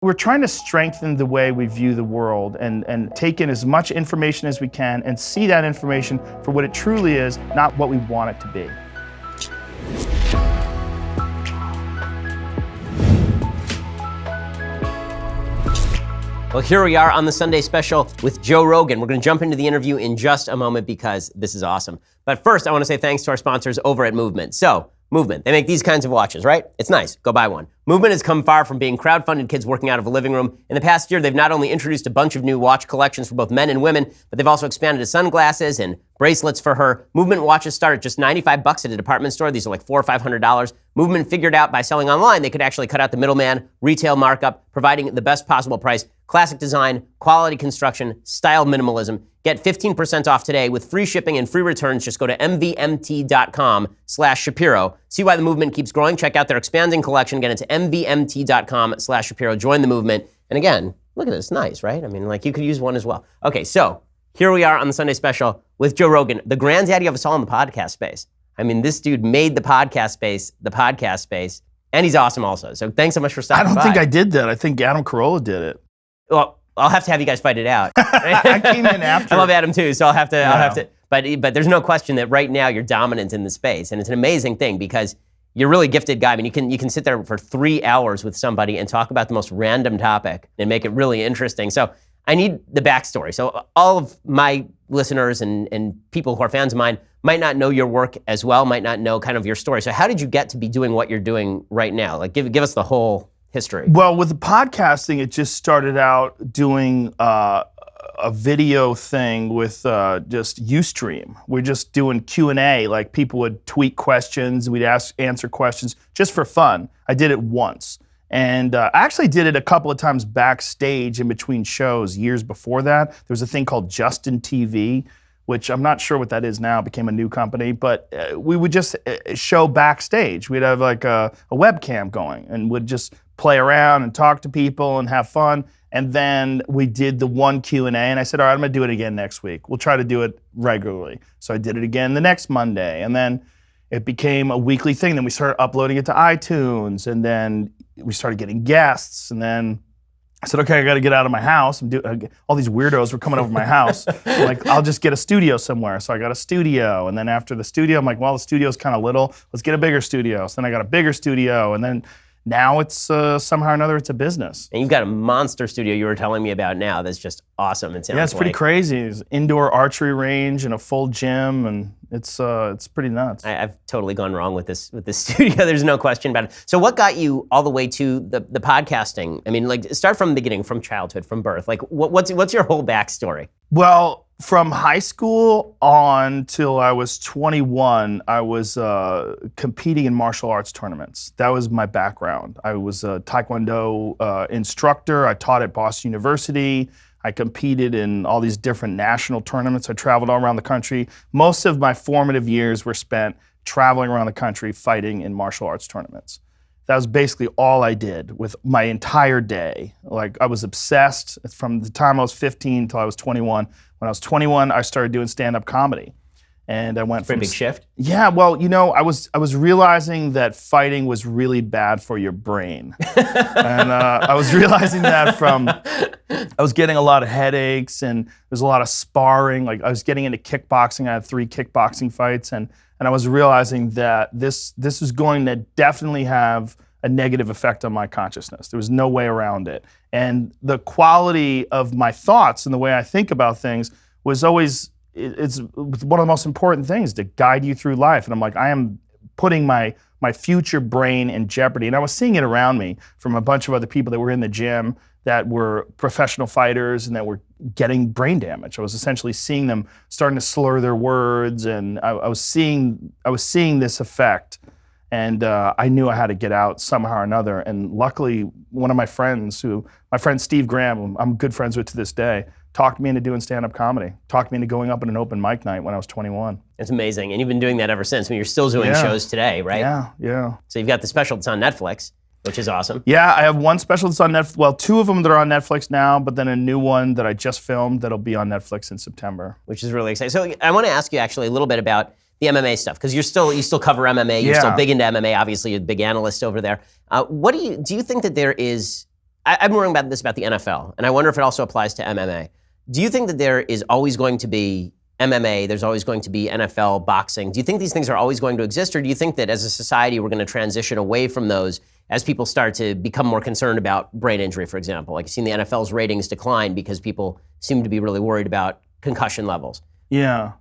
We're trying to strengthen the way we view the world and take in as much information as we can and see that information for what it truly is, not what we want it to be. Well, here we are on the Sunday special with Joe Rogan. We're going to jump into the interview in just a moment because this is awesome. But first, I want to say thanks to our sponsors over at Movement. So, Movement, they make these kinds of watches, right? It's nice. Go buy one. Movement has come far from being crowdfunded kids working out of a living room. In the past year, they've not only introduced a bunch of new watch collections for both men and women, but they've also expanded to sunglasses and bracelets for her. Movement watches start at just $95 at a department store. These are like $400 or $500. Movement figured out by selling online, they could actually cut out the middleman, retail markup, providing the best possible price, classic design, quality construction, style minimalism. Get 15% off today with free shipping and free returns. Just go to mvmt.com/Shapiro. See why the movement keeps growing. Check out their expanding collection. Get into mvmt.com/Shapiro. Join the movement. And again, look at this. Nice, right? I mean, like you could use one as well. Okay, so here we are on the Sunday special with Joe Rogan, the granddaddy of us all in the podcast space. I mean, this dude made the podcast space, and he's awesome also. So thanks so much for stopping by. I don't think I did that. I think Adam Carolla did it. Well, I'll have to have you guys fight it out. I came in after. I love Adam too, so I'll have to. But there's no question that right now you're dominant in the space, and it's an amazing thing because you're a really gifted guy. I mean, you can sit there for 3 hours with somebody and talk about the most random topic and make it really interesting. So I need the backstory. So all of my listeners and people who are fans of mine might not know your work as well, might not know kind of your story. So how did you get to be doing what you're doing right now? Like give us the whole history. Well, with the podcasting, it just started out doing a video thing with just Ustream. We're just doing Q&A, like people would tweet questions, we'd answer questions just for fun. I did it once. And I actually did it a couple of times backstage in between shows years before that. There was a thing called Justin TV, which I'm not sure what that is now, it became a new company, but we would just show backstage. We'd have like a webcam going and would just play around and talk to people and have fun. And then we did the one Q&A and I said, all right, I'm gonna do it again next week. We'll try to do it regularly. So I did it again the next Monday. And then it became a weekly thing. Then we started uploading it to iTunes and then we started getting guests. And then I said, okay, I gotta get out of my house. All these weirdos were coming over my house. I'm like, I'll just get a studio somewhere. So I got a studio. And then after the studio, I'm like, well, the studio's kind of little. Let's get a bigger studio. So then I got a bigger studio. And then now it's somehow or another, it's a business. And you've got a monster studio you were telling me about now that's just awesome. It sounds yeah, it's pretty crazy. It's indoor archery range and a full gym, and it's pretty nuts. I've totally gone wrong with this studio. There's no question about it. So what got you all the way to the podcasting? I mean, like start from the beginning, from childhood, from birth. Like what's your whole backstory? Well, from high school on till I was 21, I was competing in martial arts tournaments. That was my background. I was a Taekwondo instructor. I taught at Boston University. I competed in all these different national tournaments. I traveled all around the country. Most of my formative years were spent traveling around the country fighting in martial arts tournaments. That was basically all I did with my entire day. Like I was obsessed from the time I was 15 till I was 21. When I was 21, I started doing stand-up comedy. And I went from— Pretty big shift? Yeah, well, you know, I was realizing that fighting was really bad for your brain. And I was realizing that from, I was getting a lot of headaches and there's a lot of sparring. Like I was getting into kickboxing. I had 3 kickboxing fights and I was realizing that this was going to definitely have a negative effect on my consciousness. There was no way around it. And the quality of my thoughts and the way I think about things was always, it's one of the most important things to guide you through life. And I'm like, I am putting my future brain in jeopardy. And I was seeing it around me from a bunch of other people that were in the gym that were professional fighters and that were getting brain damage. I was essentially seeing them starting to slur their words, and I was seeing this effect, and I knew I had to get out somehow or another. And luckily, one of my friend Steve Graham, who I'm good friends with to this day, talked me into doing stand-up comedy, talked me into going up on an open mic night when I was 21. It's amazing, and you've been doing that ever since. I mean, you're still doing shows today, right? Yeah. So you've got the special that's on Netflix, which is awesome. Yeah, I have one special that's on Netflix. Well, 2 of them that are on Netflix now, but then a new one that I just filmed that'll be on Netflix in September. Which is really exciting. So I want to ask you actually a little bit about the MMA stuff, because you still cover MMA. You're still big into MMA. Obviously, you're a big analyst over there. Do you think that there is I've been worrying about this about the NFL, and I wonder if it also applies to MMA. Do you think that there is always going to be MMA, there's always going to be NFL, boxing? Do you think these things are always going to exist, or do you think that as a society we're going to transition away from those as people start to become more concerned about brain injury, for example? Like, you've seen the NFL's ratings decline because people seem to be really worried about concussion levels. Yeah.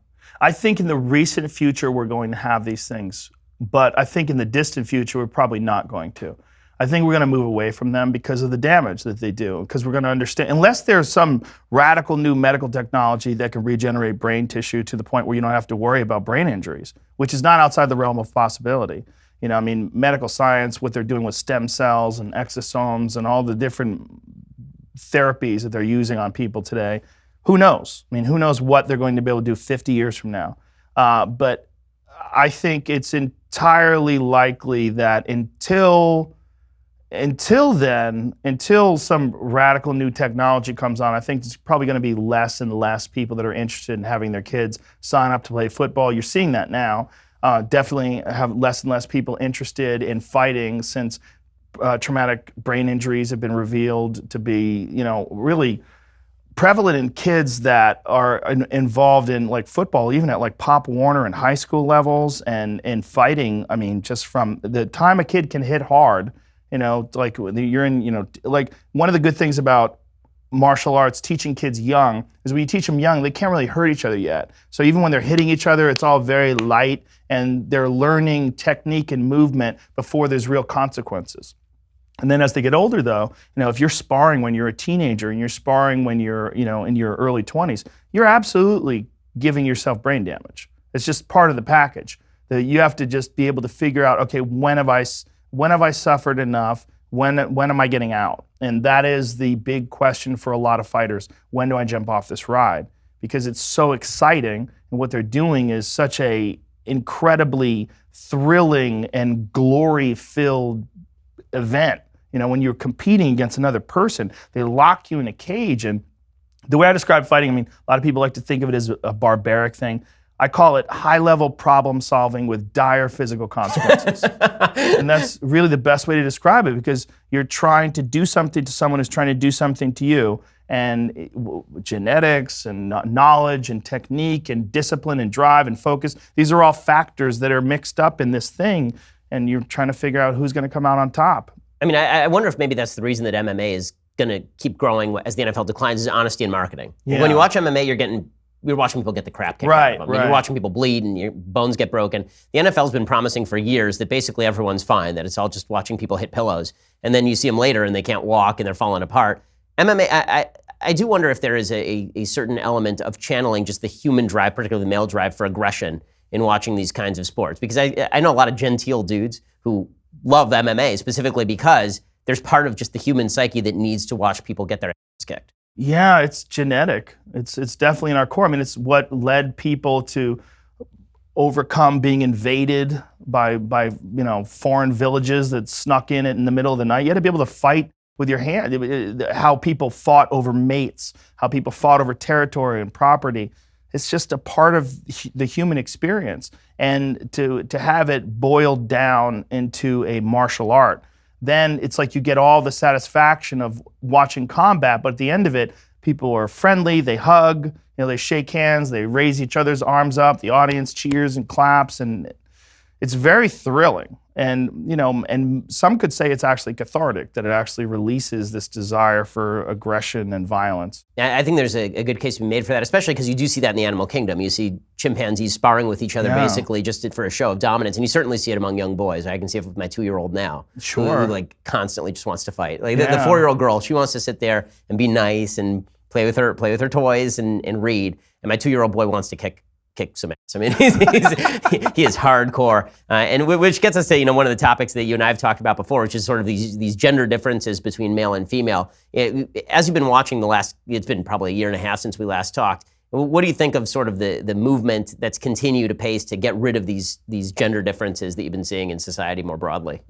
I think in the recent future we're going to have these things, but I think in the distant future we're probably not going to. I think we're going to move away from them because of the damage that they do, because we're going to understand, unless there's some radical new medical technology that can regenerate brain tissue to the point where you don't have to worry about brain injuries, which is not outside the realm of possibility. You know, I mean, medical science, what they're doing with stem cells and exosomes and all the different therapies that they're using on people today, who knows? I mean, who knows what they're going to be able to do 50 years from now. But I think it's entirely likely that until some radical new technology comes on, I think there's probably going to be less and less people that are interested in having their kids sign up to play football. You're seeing that now. Definitely have less and less people interested in fighting since traumatic brain injuries have been revealed to be, really prevalent in kids that are involved in like football, even at like Pop Warner and high school levels, and in fighting. I mean, just from the time a kid can hit hard, like you're in, like one of the good things about martial arts, teaching kids young, is when you teach them young, they can't really hurt each other yet. So even when they're hitting each other, it's all very light, and they're learning technique and movement before there's real consequences. And then as they get older though, if you're sparring when you're a teenager and you're sparring when you're, in your early 20s, you're absolutely giving yourself brain damage. It's just part of the package. That you have to just be able to figure out, okay, when have I suffered enough? When am I getting out? And that is the big question for a lot of fighters. When do I jump off this ride? Because it's so exciting, and what they're doing is such a incredibly thrilling and glory-filled event. When you're competing against another person, they lock you in a cage. And the way I describe fighting, I mean, a lot of people like to think of it as a barbaric thing. I call it high-level problem solving with dire physical consequences. And that's really the best way to describe it, because you're trying to do something to someone who's trying to do something to you. And genetics and knowledge and technique and discipline and drive and focus, these are all factors that are mixed up in this thing, and you're trying to figure out who's going to come out on top. I mean, I wonder if maybe that's the reason that MMA is going to keep growing as the NFL declines, is honesty in marketing. Yeah. When you watch MMA, you're watching people get the crap kicked out of them. Right. You're watching people bleed and your bones get broken. The NFL's been promising for years that basically everyone's fine, that it's all just watching people hit pillows. And then you see them later and they can't walk and they're falling apart. MMA, I do wonder if there is a certain element of channeling just the human drive, particularly the male drive, for aggression in watching these kinds of sports. Because I know a lot of genteel dudes who love MMA specifically because there's part of just the human psyche that needs to watch people get their ass kicked. Yeah, it's genetic. It's definitely in our core. I mean, it's what led people to overcome being invaded by foreign villages that snuck in the middle of the night. You had to be able to fight with your hand. How people fought over mates, how people fought over territory and property. It's just a part of the human experience. And to have it boiled down into a martial art, then it's like you get all the satisfaction of watching combat, but at the end of it, people are friendly, they hug, they shake hands, they raise each other's arms up, the audience cheers and claps, and it's very thrilling. And and some could say it's actually cathartic, that it actually releases this desire for aggression and violence. I think there's a good case to be made for that, especially because you do see that in the animal kingdom. You see chimpanzees sparring with each other basically just for a show of dominance, and you certainly see it among young boys. I can see it with my 2-year-old now, sure, who constantly just wants to fight. Like the 4-year-old girl, she wants to sit there and be nice and play with her toys and read, and my 2-year-old boy wants to kick some ass. I mean, he is hardcore, and which gets us to one of the topics that you and I have talked about before, which is sort of these gender differences between male and female. As you've been watching it's been probably a year and a half since we last talked. What do you think of sort of the movement that's continued apace to get rid of these gender differences that you've been seeing in society more broadly?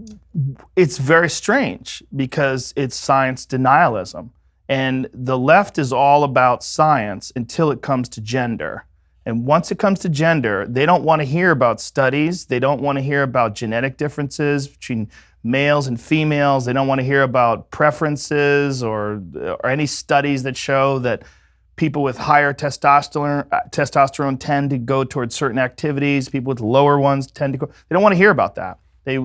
It's very strange because it's science denialism, and the left is all about science until it comes to gender. And once it comes to gender, they don't want to hear about studies. They don't want to hear about genetic differences between males and females. They don't want to hear about preferences or any studies that show that people with higher testosterone tend to go towards certain activities. People with lower ones tend to go. They don't want to hear about that. They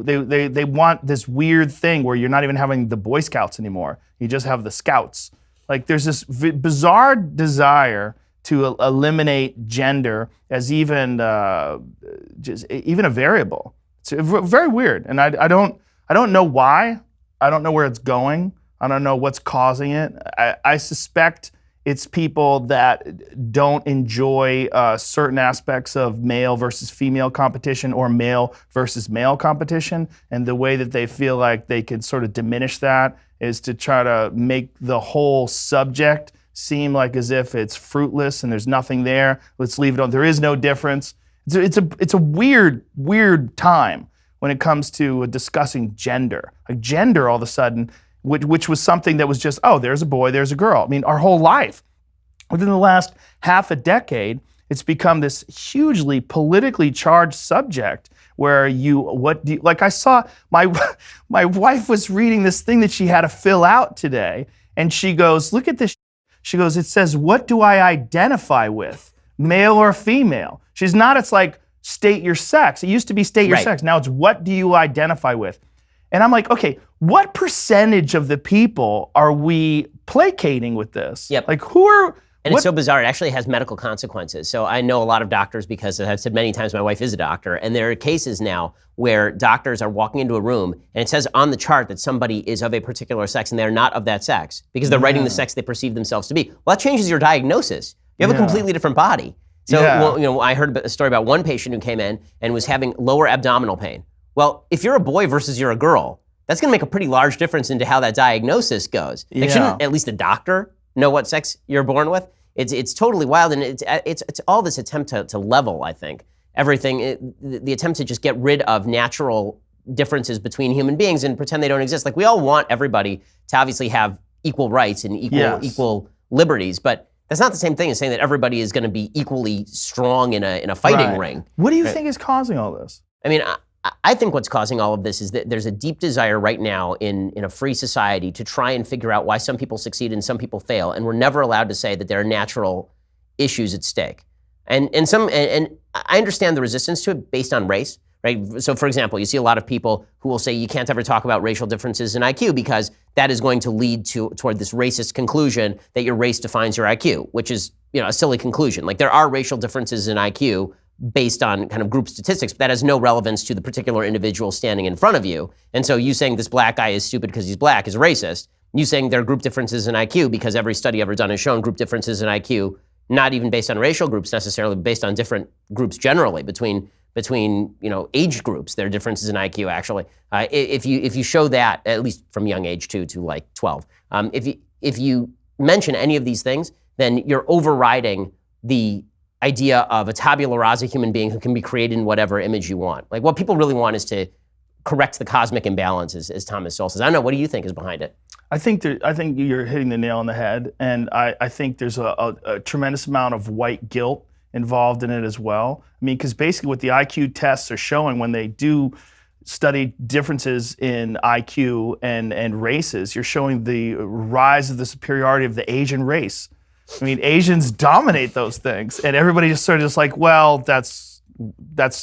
want this weird thing where you're not even having the Boy Scouts anymore. You just have the Scouts. Like there's this bizarre desire to eliminate gender as even a variable. It's very weird, and I don't know why. I don't know where it's going. I don't know what's causing it. I suspect it's people that don't enjoy certain aspects of male versus female competition or male versus male competition, and the way that they feel like they can sort of diminish that is to try to make the whole subject seem like as if it's fruitless and there's nothing there. Let's leave it on. There is no difference. It's a weird time when it comes to discussing gender. Like gender, all of a sudden, which was something that was just, oh, there's a boy, there's a girl. I mean, our whole life, within the last half a decade, it's become this hugely politically charged subject where like I saw, my wife was reading this thing that she had to fill out today, and she goes, look at this. She goes, it says, what do I identify with, male or female? It's like, state your sex. It used to be state your sex. Now it's what do you identify with? And I'm like, okay, what percentage of the people are we placating with this? Yep. Like who are... And it's so bizarre, it actually has medical consequences. So I know a lot of doctors because I've said many times my wife is a doctor, and there are cases now where doctors are walking into a room and it says on the chart that somebody is of a particular sex and they're not of that sex because they're writing the sex they perceive themselves to be. Well, that changes your diagnosis. You have a completely different body. So I heard a story about one patient who came in and was having lower abdominal pain. Well, if you're a boy versus you're a girl, that's gonna make a pretty large difference into how that diagnosis goes. Like, shouldn't at least a doctor know what sex you're born with? It's totally wild, and it's all this attempt to level, I think, everything, the attempt to just get rid of natural differences between human beings and pretend they don't exist. Like we all want everybody to obviously have equal rights and equal liberties, but that's not the same thing as saying that everybody is gonna be equally strong in a fighting ring. What do you think is causing all this? I mean, I think what's causing all of this is that there's a deep desire right now in a free society to try and figure out why some people succeed and some people fail, and we're never allowed to say that there are natural issues at stake. And I understand the resistance to it based on race, right? So for example, you see a lot of people who will say you can't ever talk about racial differences in IQ because that is going to lead toward this racist conclusion that your race defines your IQ, which is a silly conclusion. Like there are racial differences in IQ based on kind of group statistics, but that has no relevance to the particular individual standing in front of you. And so you saying this black guy is stupid because he's black is racist. You saying there are group differences in IQ because every study ever done has shown group differences in IQ, not even based on racial groups necessarily, but based on different groups generally between age groups. There are differences in IQ actually. If you show that, at least from young age to like 12, if you mention any of these things, then you're overriding the idea of a tabula rasa human being who can be created in whatever image you want. Like what people really want is to correct the cosmic imbalance, as Thomas Sowell says. I don't know, what do you think is behind it? I think you're hitting the nail on the head, and I think there's a tremendous amount of white guilt involved in it as well. I mean, because basically what the IQ tests are showing when they do study differences in IQ and races, you're showing the rise of the superiority of the Asian race. I mean, Asians dominate those things, and everybody just sort of just like, well, that's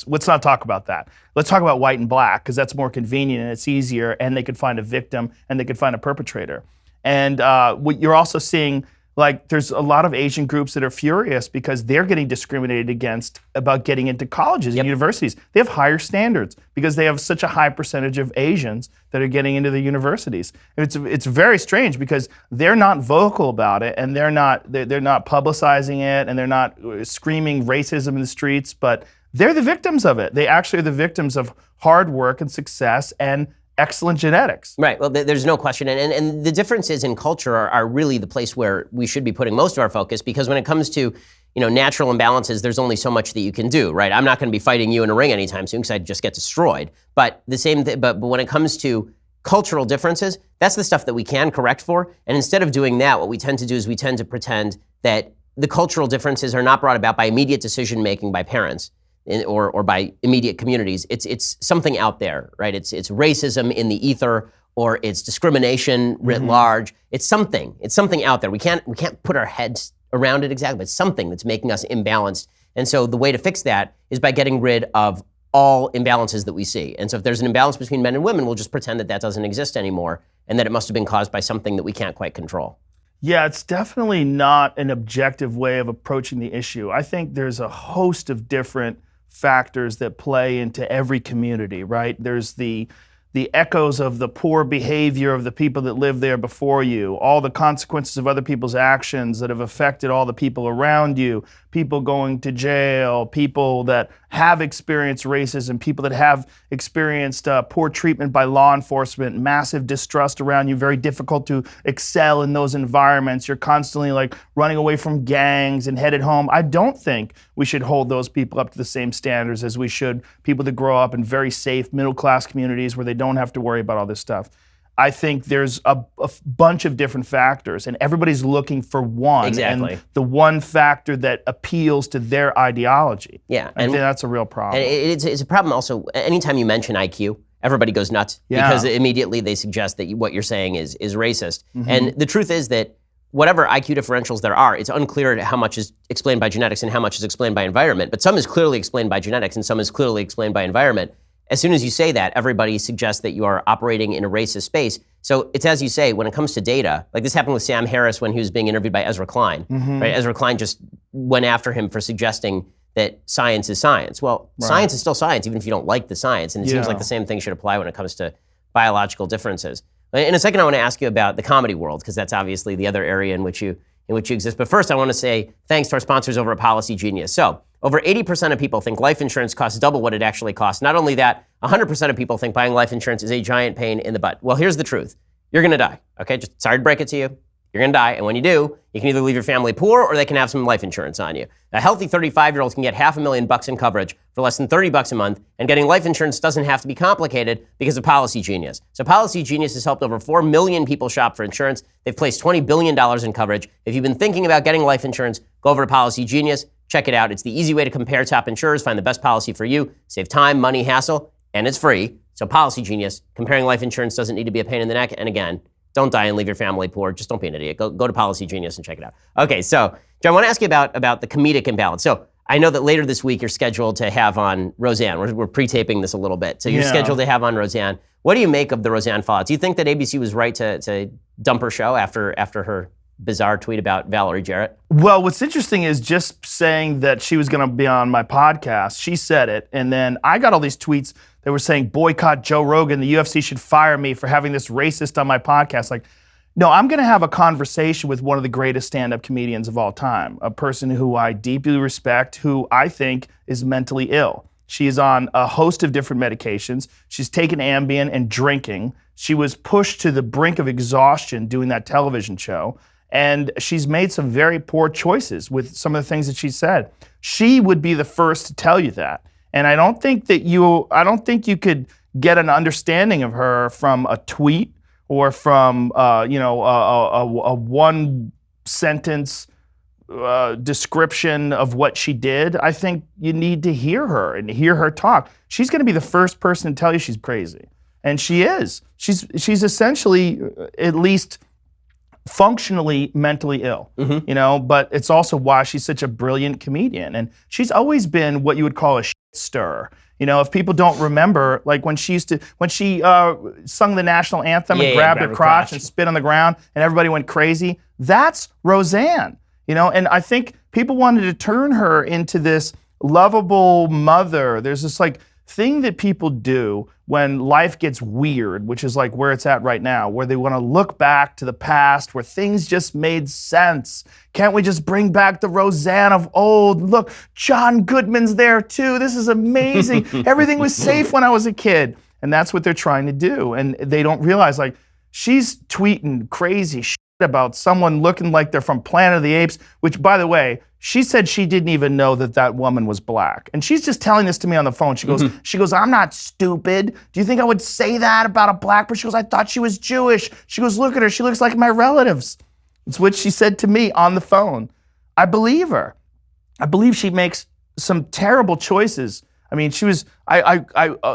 let's not talk about that. Let's talk about white and black because that's more convenient and it's easier, and they could find a victim and they could find a perpetrator. And what you're also seeing, like, there's a lot of Asian groups that are furious because they're getting discriminated against about getting into colleges and universities. They have higher standards because they have such a high percentage of Asians that are getting into the universities. And it's very strange because they're not vocal about it, and they're not publicizing it, and they're not screaming racism in the streets, but they're the victims of it. They actually are the victims of hard work and success and excellent genetics. Right, well, there's no question. And the differences in culture are really the place where we should be putting most of our focus, because when it comes to natural imbalances, there's only so much that you can do, right? I'm not gonna be fighting you in a ring anytime soon because I'd just get destroyed. But but when it comes to cultural differences, that's the stuff that we can correct for. And instead of doing that, what we tend to do is we tend to pretend that the cultural differences are not brought about by immediate decision making by parents, or by immediate communities. It's something out there, right? It's racism in the ether, or it's discrimination writ large. It's something out there. We can't put our heads around it exactly, but it's something that's making us imbalanced. And so the way to fix that is by getting rid of all imbalances that we see. And so if there's an imbalance between men and women, we'll just pretend that that doesn't exist anymore, and that it must have been caused by something that we can't quite control. Yeah, it's definitely not an objective way of approaching the issue. I think there's a host of different factors that play into every community, right? There's the echoes of the poor behavior of the people that lived there before you, all the consequences of other people's actions that have affected all the people around you, people going to jail, people that have experienced racism, people that have experienced poor treatment by law enforcement, massive distrust around you, very difficult to excel in those environments. You're constantly like running away from gangs and headed home. I don't think we should hold those people up to the same standards as we should people that grow up in very safe middle-class communities where they don't have to worry about all this stuff. I think there's a bunch of different factors, and everybody's looking for one. Exactly. And the one factor that appeals to their ideology. Yeah. I think that's a real problem. And it's a problem also, anytime you mention IQ, everybody goes nuts because immediately they suggest that what you're saying is racist. And the truth is that whatever IQ differentials there are, it's unclear how much is explained by genetics and how much is explained by environment. But some is clearly explained by genetics and some is clearly explained by environment. As soon as you say that, everybody suggests that you are operating in a racist space. So it's as you say, when it comes to data, like this happened with Sam Harris when he was being interviewed by Ezra Klein, right? Ezra Klein just went after him for suggesting that science is science. Well, science is still science, even if you don't like the science. And it seems like the same thing should apply when it comes to biological differences. In a second, I want to ask you about the comedy world, because that's obviously the other area in which you exist. But first, I want to say thanks to our sponsors over at Policy Genius. So, over 80% of people think life insurance costs double what it actually costs. Not only that, 100% of people think buying life insurance is a giant pain in the butt. Well, here's the truth. You're going to die, okay? Just sorry to break it to you. You're going to die, and when you do, you can either leave your family poor or they can have some life insurance on you. A healthy 35-year-old can get $500,000 in coverage for less than $30 a month, and getting life insurance doesn't have to be complicated because of Policy Genius. So Policy Genius has helped over 4 million people shop for insurance. They've placed $20 billion in coverage. If you've been thinking about getting life insurance, go over to Policy Genius. Check it out. It's the easy way to compare top insurers, find the best policy for you, save time, money, hassle, and it's free. So Policy Genius, comparing life insurance doesn't need to be a pain in the neck. And again, don't die and leave your family poor. Just don't be an idiot. Go to Policy Genius and check it out. Okay, so Joe, I want to ask you about the comedic imbalance. So I know that later this week you're scheduled to have on Roseanne. We're pre-taping this a little bit. So you're scheduled to have on Roseanne. What do you make of the Roseanne fallout? Do you think that ABC was right to dump her show after her bizarre tweet about Valerie Jarrett? Well, what's interesting is just saying that she was going to be on my podcast. She said it, and then I got all these tweets that were saying, boycott Joe Rogan, the UFC should fire me for having this racist on my podcast. Like, no, I'm going to have a conversation with one of the greatest stand-up comedians of all time, a person who I deeply respect, who I think is mentally ill. She is on a host of different medications. She's taken Ambien and drinking. She was pushed to the brink of exhaustion doing that television show. And she's made some very poor choices with some of the things that she said. She would be the first to tell you that. And I don't think you could get an understanding of her from a tweet or from a one sentence description of what she did. I think you need to hear her and hear her talk. She's going to be the first person to tell you she's crazy, and she is. She's essentially, at least functionally, mentally ill, but it's also why she's such a brilliant comedian. And she's always been what you would call a shit stirrer. If people don't remember, like when she sung the national anthem and grabbed her crotch and spit on the ground and everybody went crazy, that's Roseanne, and I think people wanted to turn her into this lovable mother. There's this like thing that people do when life gets weird, which is like where it's at right now, where they want to look back to the past where things just made sense. Can't we just bring back the Roseanne of old? Look, John Goodman's there too. This is amazing. Everything was safe when I was a kid. And that's what they're trying to do. And they don't realize, like, she's tweeting crazy shit about someone looking like they're from Planet of the Apes, which, by the way, she said she didn't even know that woman was black. And she's just telling this to me on the phone. She goes, I'm not stupid. Do you think I would say that about a black person? She goes, I thought she was Jewish. She goes, look at her. She looks like my relatives. It's what she said to me on the phone. I believe her. I believe she makes some terrible choices. I mean, she was.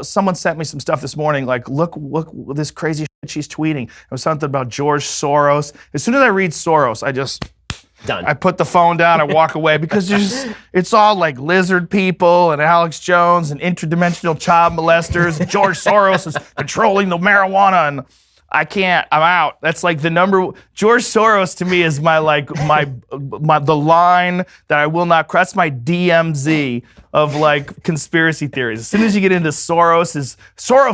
Someone sent me some stuff this morning. Like, look this crazy shit she's tweeting. It was something about George Soros. As soon as I read Soros, I put the phone down. I walk away because it's all like lizard people and Alex Jones and interdimensional child molesters. George Soros is controlling the marijuana, and I can't. I'm out. That's like the number. George Soros to me is the line that I will not cross. My DMZ of like conspiracy theories. As soon as you get into Soros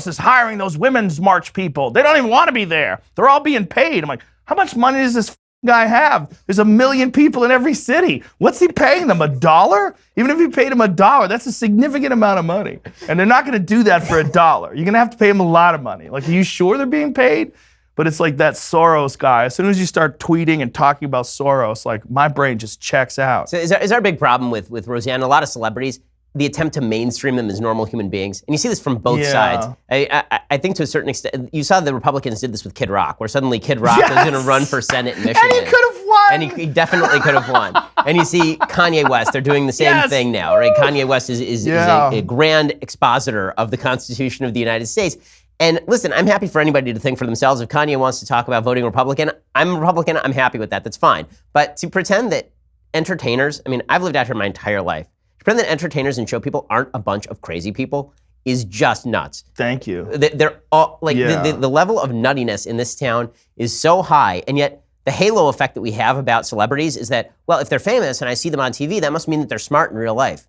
is hiring those women's march people. They don't even want to be there. They're all being paid. I'm like, how much money does this guy have? There's 1 million people in every city. What's he paying them? $1? Even if you paid him $1, that's a significant amount of money. And they're not going to do that for $1. You're going to have to pay them a lot of money. Like, are you sure they're being paid? But it's like that Soros guy. As soon as you start tweeting and talking about Soros, like my brain just checks out. So is there a big problem with Roseanne? A lot of celebrities, the attempt to mainstream them as normal human beings. And you see this from both sides. I think to a certain extent, you saw the Republicans did this with Kid Rock, where suddenly Kid Rock was going to run for Senate in Michigan. And he could have won. And he definitely could have won. And you see Kanye West, they're doing the same thing now, right? Kanye West is a grand expositor of the Constitution of the United States. And listen, I'm happy for anybody to think for themselves. If Kanye wants to talk about voting Republican, I'm a Republican, I'm happy with that, that's fine. But to pretend that entertainers, I mean, I've lived out here my entire life. Pretend that entertainers and show people aren't a bunch of crazy people is just nuts. Thank you. They're all like the level of nuttiness in this town is so high, and yet the halo effect that we have about celebrities is that, well, if they're famous and I see them on TV, that must mean that they're smart in real life.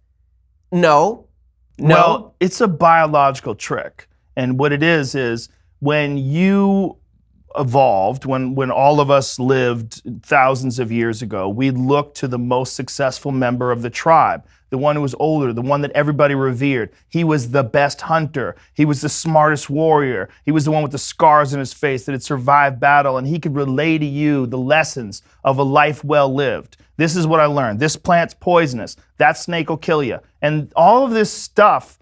No. Well, it's a biological trick, and what it is when you evolved, when all of us lived thousands of years ago, we looked to the most successful member of the tribe, the one who was older, the one that everybody revered. He was the best hunter. He was the smartest warrior. He was the one with the scars on his face that had survived battle, and he could relay to you the lessons of a life well lived. This is what I learned. This plant's poisonous. That snake will kill you. And all of this stuff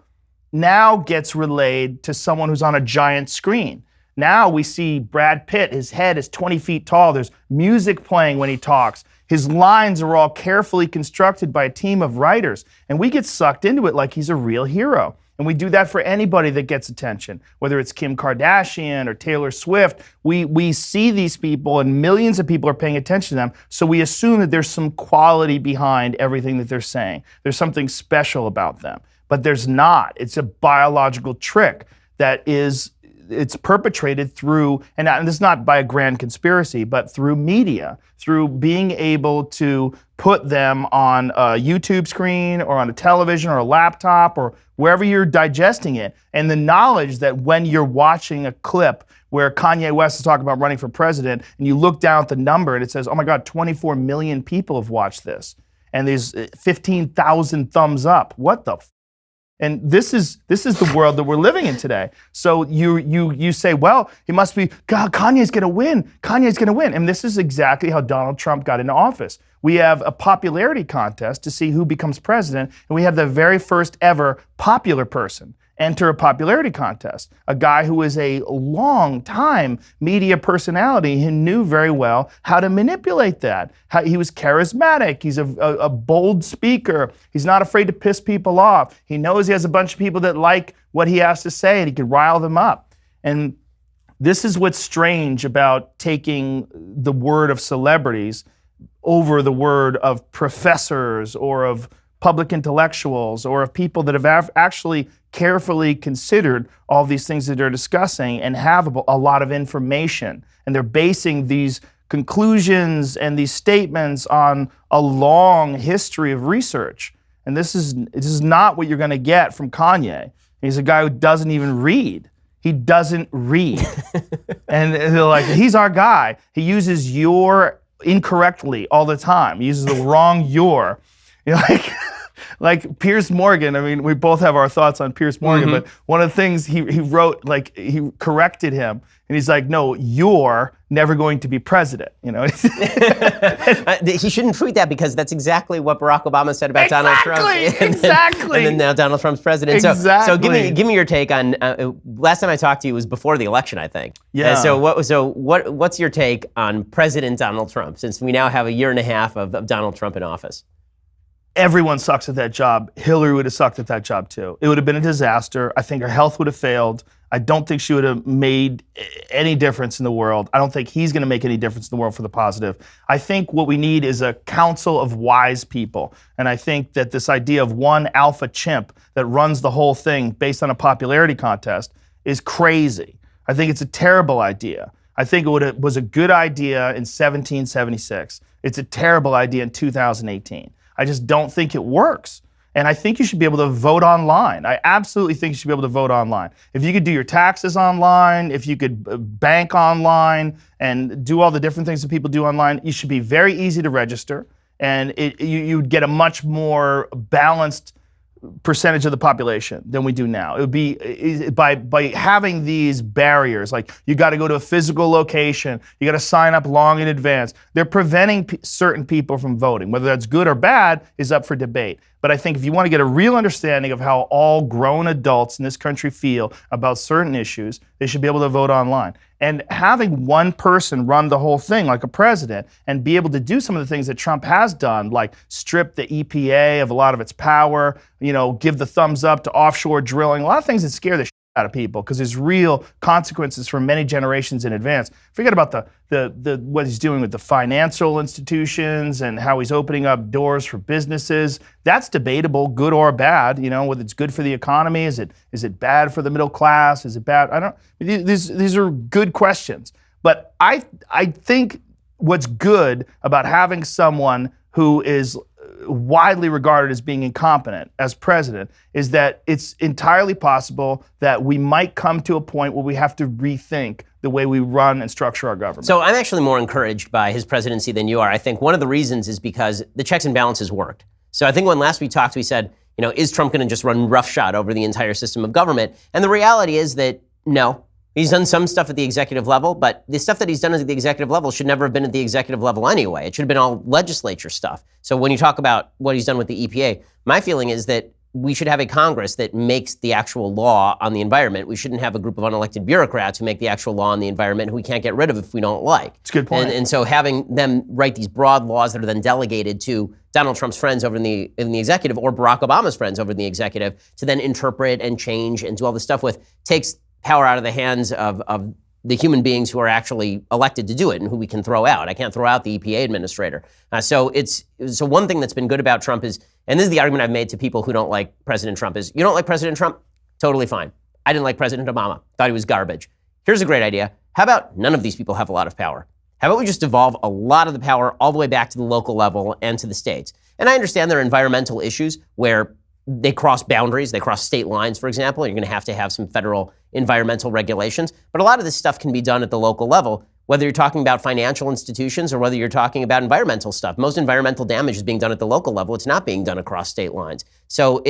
now gets relayed to someone who's on a giant screen. Now we see Brad Pitt, his head is 20 feet tall. There's music playing when he talks. His lines are all carefully constructed by a team of writers. And we get sucked into it like he's a real hero. And we do that for anybody that gets attention, whether it's Kim Kardashian or Taylor Swift. We see these people and millions of people are paying attention to them. So we assume that there's some quality behind everything that they're saying. There's something special about them. But there's not. It's a biological trick that it's perpetrated through, and this is not by a grand conspiracy, but through media, through being able to put them on a YouTube screen or on a television or a laptop or wherever you're digesting it. And the knowledge that when you're watching a clip where Kanye West is talking about running for president and you look down at the number and it says, oh my God, 24 million people have watched this. And there's 15,000 thumbs up. What the And this is the world that we're living in today. So you say, well, he must be, God, Kanye's gonna win. Kanye's gonna win. And this is exactly how Donald Trump got into office. We have a popularity contest to see who becomes president, and we have the very first ever popular person enter a popularity contest. A guy who is a long-time media personality who knew very well how to manipulate that. He was charismatic. He's a bold speaker. He's not afraid to piss people off. He knows he has a bunch of people that like what he has to say, and he can rile them up. And this is what's strange about taking the word of celebrities over the word of professors or of public intellectuals or of people that have actually carefully considered all these things that they're discussing and have a lot of information. And they're basing these conclusions and these statements on a long history of research. And this is not what you're going to get from Kanye. He's a guy who doesn't even read. He doesn't read. And they're like, he's our guy. He uses your incorrectly all the time. He uses the wrong your. You know, like Piers Morgan. I mean, we both have our thoughts on Piers Morgan, but one of the things he wrote, like he corrected him, and he's like, no, you're never going to be president. You know, he shouldn't tweet that because that's exactly what Barack Obama said about Donald Trump. Exactly. And then now Donald Trump's president. Exactly. So give me your take on. Last time I talked to you was before the election, I think. Yeah. What's your take on President Donald Trump, since we now have a year and a half of Donald Trump in office? everyone sucks at that job. Hillary would have sucked at that job too. It would have been a disaster. I think her health would have failed. I don't think she would have made any difference in the world. I don't think he's going to make any difference in the world for the positive. I think what we need is a council of wise people. And I think that this idea of one alpha chimp that runs the whole thing based on a popularity contest is crazy. I think it's a terrible idea. I think it was a good idea in 1776. It's a terrible idea in 2018. I just don't think it works. And I think you should be able to vote online. I absolutely think you should be able to vote online. If you could do your taxes online, if you could bank online and do all the different things that people do online, you should be very easy to register. And you'd get a much more balanced percentage of the population than we do now. It would be by having these barriers, like you got to go to a physical location, you got to sign up long in advance. They're preventing certain people from voting. Whether that's good or bad is up for debate. But I think if you want to get a real understanding of how all grown adults in this country feel about certain issues, they should be able to vote online. And having one person run the whole thing like a president and be able to do some of the things that Trump has done, like strip the EPA of a lot of its power, give the thumbs up to offshore drilling, a lot of things that scare the shit out of people because there's real consequences for many generations in advance. Forget about the what he's doing with the financial institutions and how he's opening up doors for businesses. That's debatable, good or bad. Whether it's good for the economy, is it bad for the middle class? Is it bad? I don't. These are good questions. But I think what's good about having someone who is widely regarded as being incompetent as president is that it's entirely possible that we might come to a point where we have to rethink the way we run and structure our government. So I'm actually more encouraged by his presidency than you are. I think one of the reasons is because the checks and balances worked. So I think when last we talked, we said, is Trump going to just run roughshod over the entire system of government? And the reality is that no. He's done some stuff at the executive level, but the stuff that he's done at the executive level should never have been at the executive level anyway. It should have been all legislature stuff. So when you talk about what he's done with the EPA, my feeling is that we should have a Congress that makes the actual law on the environment. We shouldn't have a group of unelected bureaucrats who make the actual law on the environment who we can't get rid of if we don't like. It's a good point. And so having them write these broad laws that are then delegated to Donald Trump's friends over in the executive or Barack Obama's friends over in the executive to then interpret and change and do all this stuff with takes power out of the hands of the human beings who are actually elected to do it and who we can throw out. I can't throw out the EPA administrator. So one thing that's been good about Trump is, and this is the argument I've made to people who don't like President Trump, is you don't like President Trump? Totally fine. I didn't like President Obama. Thought he was garbage. Here's a great idea. How about none of these people have a lot of power? How about we just devolve a lot of the power all the way back to the local level and to the states? And I understand there are environmental issues where they cross boundaries, they cross state lines, for example. You're going to have some federal environmental regulations. But a lot of this stuff can be done at the local level, whether you're talking about financial institutions or whether you're talking about environmental stuff. Most environmental damage is being done at the local level. It's not being done across state lines. So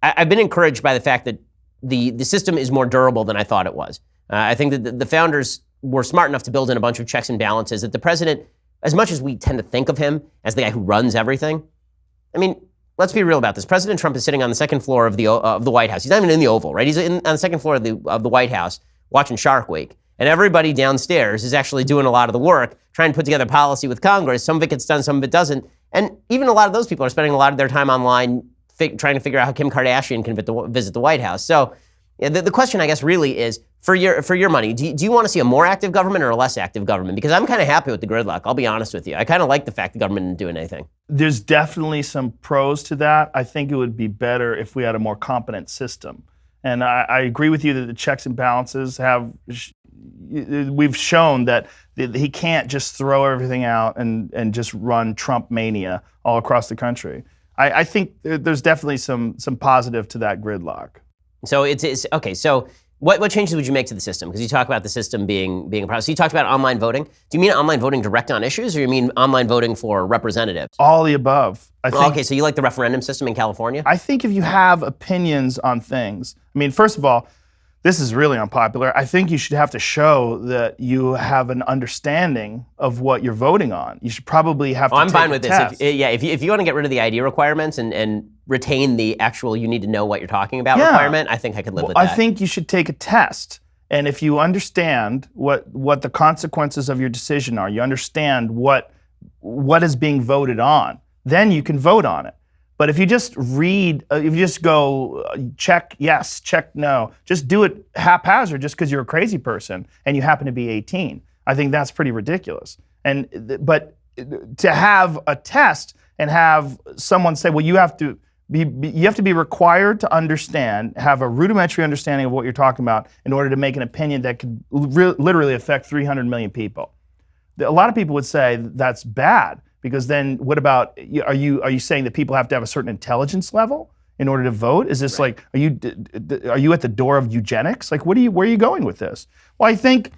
I've been encouraged by the fact that the system is more durable than I thought it was. I think that the founders were smart enough to build in a bunch of checks and balances that the president, as much as we tend to think of him as the guy who runs everything, I mean, let's be real about this. President Trump is sitting on the second floor of the White House. He's not even in the Oval, right? He's on the second floor of the White House watching Shark Week. And everybody downstairs is actually doing a lot of the work, trying to put together policy with Congress. Some of it gets done, some of it doesn't. And even a lot of those people are spending a lot of their time online trying to figure out how Kim Kardashian can visit the White House. So the question, I guess, really is, for your money, do you want to see a more active government or a less active government? Because I'm kind of happy with the gridlock, I'll be honest with you. I kind of like the fact the government isn't doing anything. There's definitely some pros to that. I think it would be better if we had a more competent system. And I agree with you that the checks and balances we've shown that he can't just throw everything out and just run Trump mania all across the country. I think there's definitely some positive to that gridlock. So it's okay. So what changes would you make to the system? Because you talk about the system being a problem. So you talked about online voting. Do you mean online voting direct on issues, or you mean online voting for representatives? All the above. Okay, so you like the referendum system in California? I think if you have opinions on things, I mean, first of all, this is really unpopular. I think you should have to show that you have an understanding of what you're voting on. You should probably have to I'm take fine a with test. this. If you want to get rid of the ID requirements and retain the actual you need to know what you're talking about requirement, I think I could live with that. I think you should take a test. And if you understand what the consequences of your decision are, you understand what is being voted on, then you can vote on it. But if you just read, if you just go check yes, check no, just do it haphazard just because you're a crazy person and you happen to be 18, I think that's pretty ridiculous. But to have a test and have someone say, well, you have to be required to understand, have a rudimentary understanding of what you're talking about in order to make an opinion that could literally affect 300 million people. A lot of people would say that's bad, because then what about, are you saying that people have to have a certain intelligence level in order to vote? Is this like, are you at the door of eugenics? Like, where are you going with this? Well, I think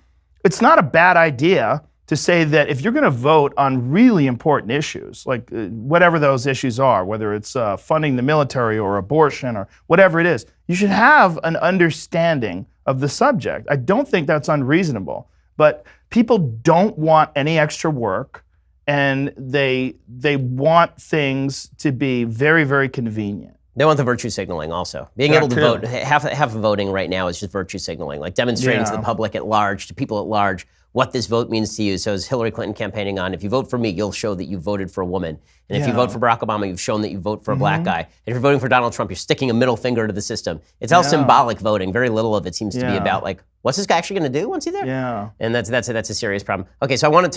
it's not a bad idea to say that if you're going to vote on really important issues, like whatever those issues are, whether it's funding the military or abortion or whatever it is, you should have an understanding of the subject. I don't think that's unreasonable, but people don't want any extra work, and they want things to be very, very convenient. They want the virtue signaling also. Being able to vote, half of voting right now is just virtue signaling, like demonstrating to the public at large, to people at large, what this vote means to you. So is Hillary Clinton campaigning on, if you vote for me, you'll show that you voted for a woman. And if you vote for Barack Obama, you've shown that you vote for a black guy. And if you're voting for Donald Trump, you're sticking a middle finger to the system. It's all symbolic voting. Very little of it seems to be about, like, what's this guy actually going to do once he's there? Yeah. And that's a serious problem. Okay, so I want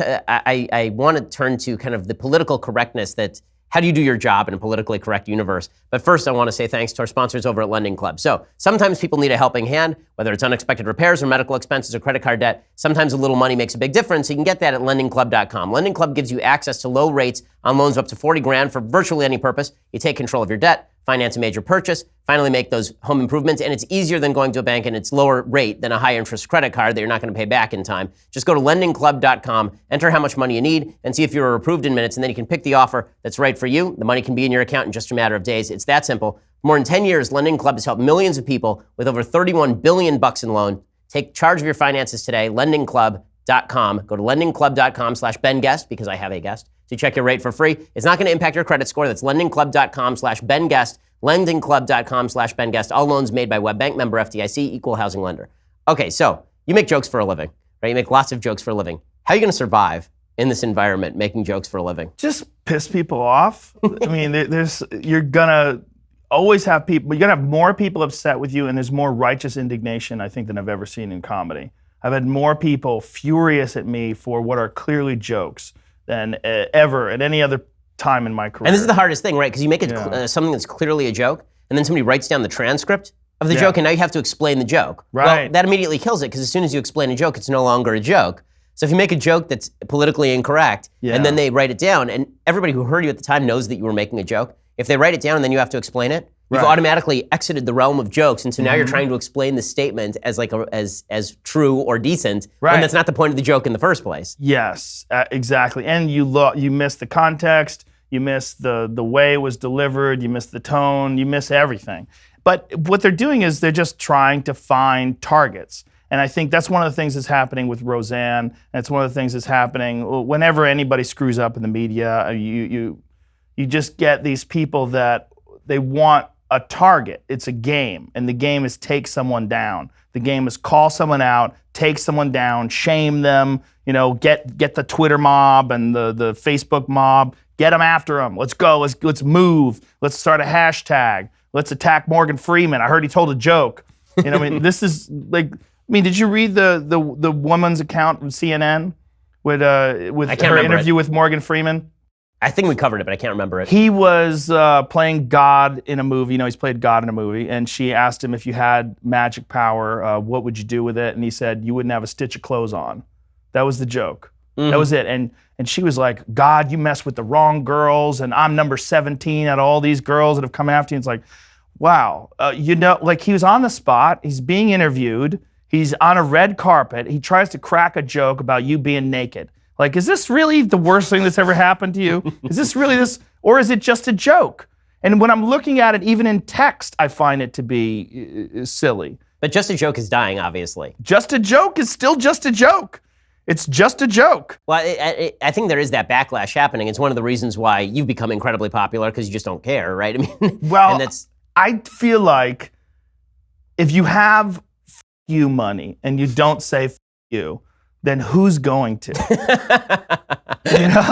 to turn to kind of the political correctness that, how do you do your job in a politically correct universe? But first, I want to say thanks to our sponsors over at Lending Club. So sometimes people need a helping hand, whether it's unexpected repairs or medical expenses or credit card debt. Sometimes a little money makes a big difference. You can get that at lendingclub.com. Lending Club gives you access to low rates on loans up to 40 grand for virtually any purpose. You take control of your debt, finance a major purchase, finally make those home improvements, and it's easier than going to a bank, and it's lower rate than a high interest credit card that you're not going to pay back in time. Just go to lendingclub.com, enter how much money you need, and see if you're approved in minutes, and then you can pick the offer that's right for you. The money can be in your account in just a matter of days. It's that simple. For more than 10 years, Lending Club has helped millions of people with over $31 billion in loan. Take charge of your finances today, lendingclub.com. Go to lendingclub.com/BenGuest, because I have a guest, to check your rate for free. It's not going to impact your credit score. That's lendingclub.com/BenGuest, lendingclub.com/BenGuest. All loans made by WebBank, member FDIC, equal housing lender. Okay, so you make jokes for a living, right? You make lots of jokes for a living. How are you going to survive in this environment making jokes for a living? Just piss people off. I mean, you're gonna always have people, you're gonna have more people upset with you, and there's more righteous indignation, I think, than I've ever seen in comedy. I've had more people furious at me for what are clearly jokes than ever at any other time in my career. And this is the hardest thing, right? Because you make it something that's clearly a joke, and then somebody writes down the transcript of the joke, and now you have to explain the joke. Right. Well, that immediately kills it, because as soon as you explain a joke, it's no longer a joke. So if you make a joke that's politically incorrect, and then they write it down, and everybody who heard you at the time knows that you were making a joke, if they write it down and then you have to explain it, you've automatically exited the realm of jokes, and so now you're trying to explain the statement as like as true or decent, when that's not the point of the joke in the first place. Yes, exactly. And you miss the context, you miss the way it was delivered, you miss the tone, you miss everything. But what they're doing is they're just trying to find targets. And I think that's one of the things that's happening with Roseanne, and it's one of the things that's happening whenever anybody screws up in the media. You just get these people that they want a target. It's a game, and the game is take someone down. The game is call someone out, take someone down, shame them. You know, get the Twitter mob and the Facebook mob. Get them after them. Let's go. Let's move. Let's start a hashtag. Let's attack Morgan Freeman. I heard he told a joke. You know, I mean, this is like. I mean, did you read the woman's account from CNN with her interview with Morgan Freeman? I think we covered it, but I can't remember it. He was playing God in a movie. You know, he's played God in a movie. And she asked him, if you had magic power, what would you do with it? And he said, you wouldn't have a stitch of clothes on. That was the joke. That was it. And she was like, God, you mess with the wrong girls, and I'm number 17 out of all these girls that have come after you. It's like, wow. You know, like, he was on the spot. He's being interviewed. He's on a red carpet. He tries to crack a joke about you being naked. Like, is this really the worst thing that's ever happened to you? Is this really this, or is it just a joke? And when I'm looking at it, even in text, I find it to be silly. But just a joke is dying, obviously. Just a joke is still just a joke. It's just a joke. Well, I think there is that backlash happening. It's one of the reasons why you've become incredibly popular, because you just don't care, right? I mean, well, I feel like if you have you money and you don't say you, then who's going to? You know,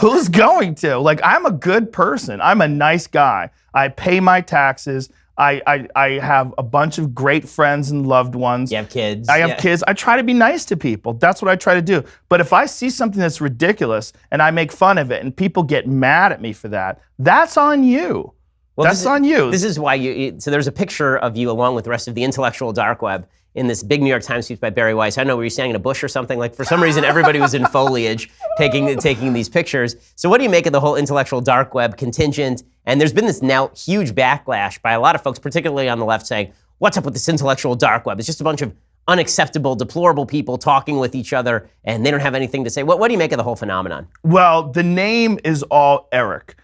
who's going to? Like, I'm a good person. I'm a nice guy. I pay my taxes. I have a bunch of great friends and loved ones. You have kids. I have kids. I try to be nice to people. That's what I try to do. But if I see something that's ridiculous and I make fun of it and people get mad at me for that, that's on you. Well, that's on you. This is why so there's a picture of you along with the rest of the intellectual dark web in this big New York Times piece by Barry Weiss. I don't know, were you standing in a bush or something? Like, for some reason, everybody was in foliage taking these pictures. So what do you make of the whole intellectual dark web contingent? And there's been this now huge backlash by a lot of folks, particularly on the left, saying, what's up with this intellectual dark web? It's just a bunch of unacceptable, deplorable people talking with each other, and they don't have anything to say. What do you make of the whole phenomenon? Well, the name is all Eric.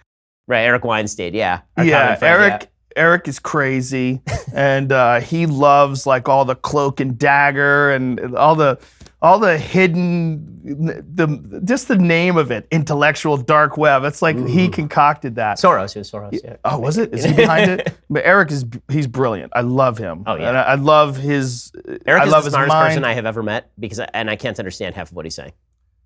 Right, Eric Weinstein, yeah. Yeah, Eric is crazy, and he loves like all the cloak and dagger and all the hidden, just the name of it, intellectual dark web. It's like he concocted that. Soros, it was Soros, yeah. Oh, was it? Is he behind it? But Eric he's brilliant. I love him. Oh, yeah. And I love his. Eric I love is the his smartest mind. person I have ever met and I can't understand half of what he's saying.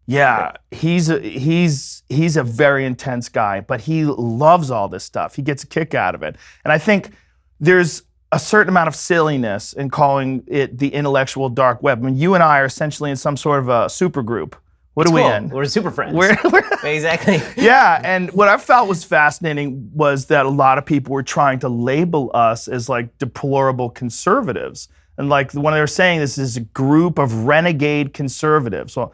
Yeah, he's a very intense guy, but he loves all this stuff. He gets a kick out of it. And I think there's a certain amount of silliness in calling it the intellectual dark web. I mean, you and I are essentially in some sort of a super group. What are we in? We're super friends. We're exactly. Yeah, and what I felt was fascinating was that a lot of people were trying to label us as like deplorable conservatives. And like when they were saying this is a group of renegade conservatives. Well,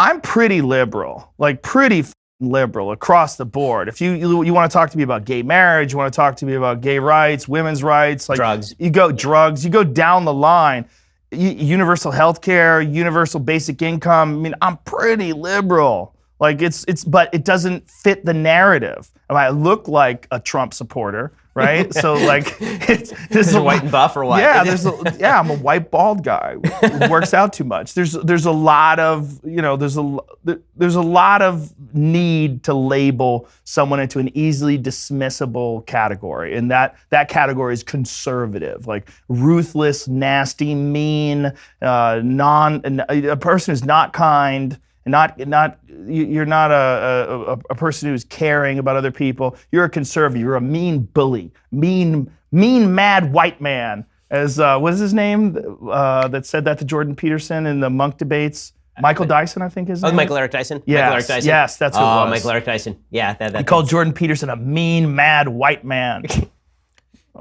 I'm pretty liberal, like pretty liberal across the board. If you want to talk to me about gay marriage, you want to talk to me about gay rights, women's rights, like drugs. You go down the line. Universal health care, universal basic income. I mean, I'm pretty liberal. Like but it doesn't fit the narrative. I look like a Trump supporter, right? So like, Is it white and buff or what? Yeah, I'm a white bald guy. It works out too much. There's a lot of there's a lot of need to label someone into an easily dismissible category, and that category is conservative, like ruthless, nasty, mean, a person who's not kind. You're not a person who's caring about other people. You're a conservative. You're a mean bully, mean mad white man. As what is his name that said that to Jordan Peterson in the Monk debates? Michael Dyson, I think his name. Michael Eric Dyson. Yes, Michael Eric Dyson. Yes, that's who it was. Michael Eric Dyson. Yeah, he called Jordan Peterson a mean mad white man.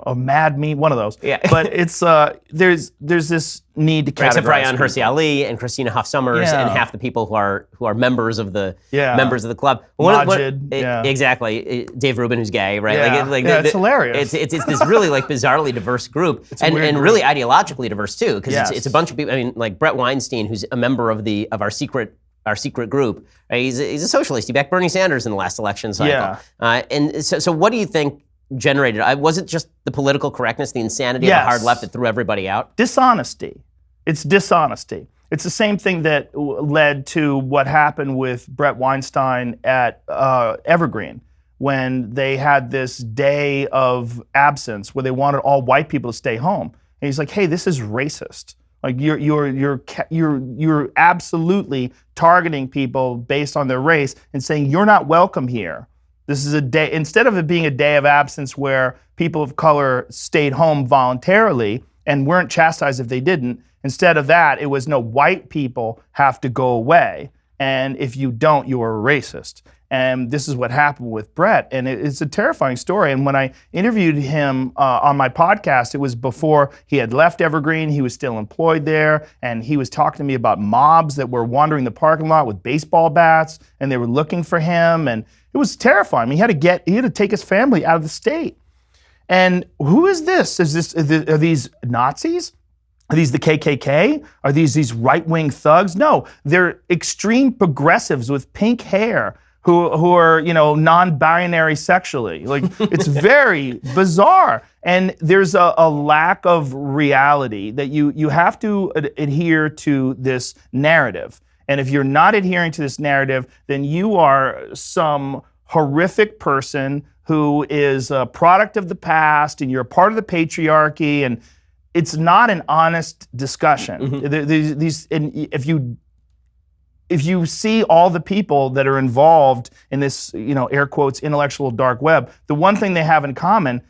A mad mean, one of those. Yeah. But it's there's this need to categorize. Except for Ayaan Hirsi Ali and Christina Hoff Sommers and half the people who are members of the club. Majid, exactly. Dave Rubin, who's gay, right? Yeah. It's hilarious. It's this really like bizarrely diverse group, and really ideologically diverse too, because it's a bunch of people. I mean, like Brett Weinstein, who's a member of our secret group. Right? He's a socialist. He backed Bernie Sanders in the last election cycle. Yeah. And so what do you think generated? Was it just the political correctness, the insanity of the hard left that threw everybody out? Dishonesty. It's dishonesty. It's the same thing that led to what happened with Brett Weinstein at Evergreen when they had this day of absence where they wanted all white people to stay home. And he's like, "Hey, this is racist. Like you're absolutely targeting people based on their race and saying you're not welcome here. This is a day, instead of it being a day of absence where people of color stayed home voluntarily and weren't chastised if they didn't, instead of that, it was no, white people have to go away. And if you don't, you are a racist." And this is what happened with Brett. And it's a terrifying story. And when I interviewed him on my podcast, it was before he had left Evergreen. He was still employed there. And he was talking to me about mobs that were wandering the parking lot with baseball bats. And they were looking for him. And it was terrifying. He had to take his family out of the state. And who is this? Are these Nazis? Are these the KKK? Are these right-wing thugs? No, they're extreme progressives with pink hair who are, non-binary sexually. Like, it's very bizarre. And there's a lack of reality that you have to adhere to this narrative. And if you're not adhering to this narrative, then you are some horrific person who is a product of the past, and you're a part of the patriarchy, and it's not an honest discussion. Mm-hmm. And if you if you see all the people that are involved in this, air quotes, intellectual dark web, the one thing they have in common,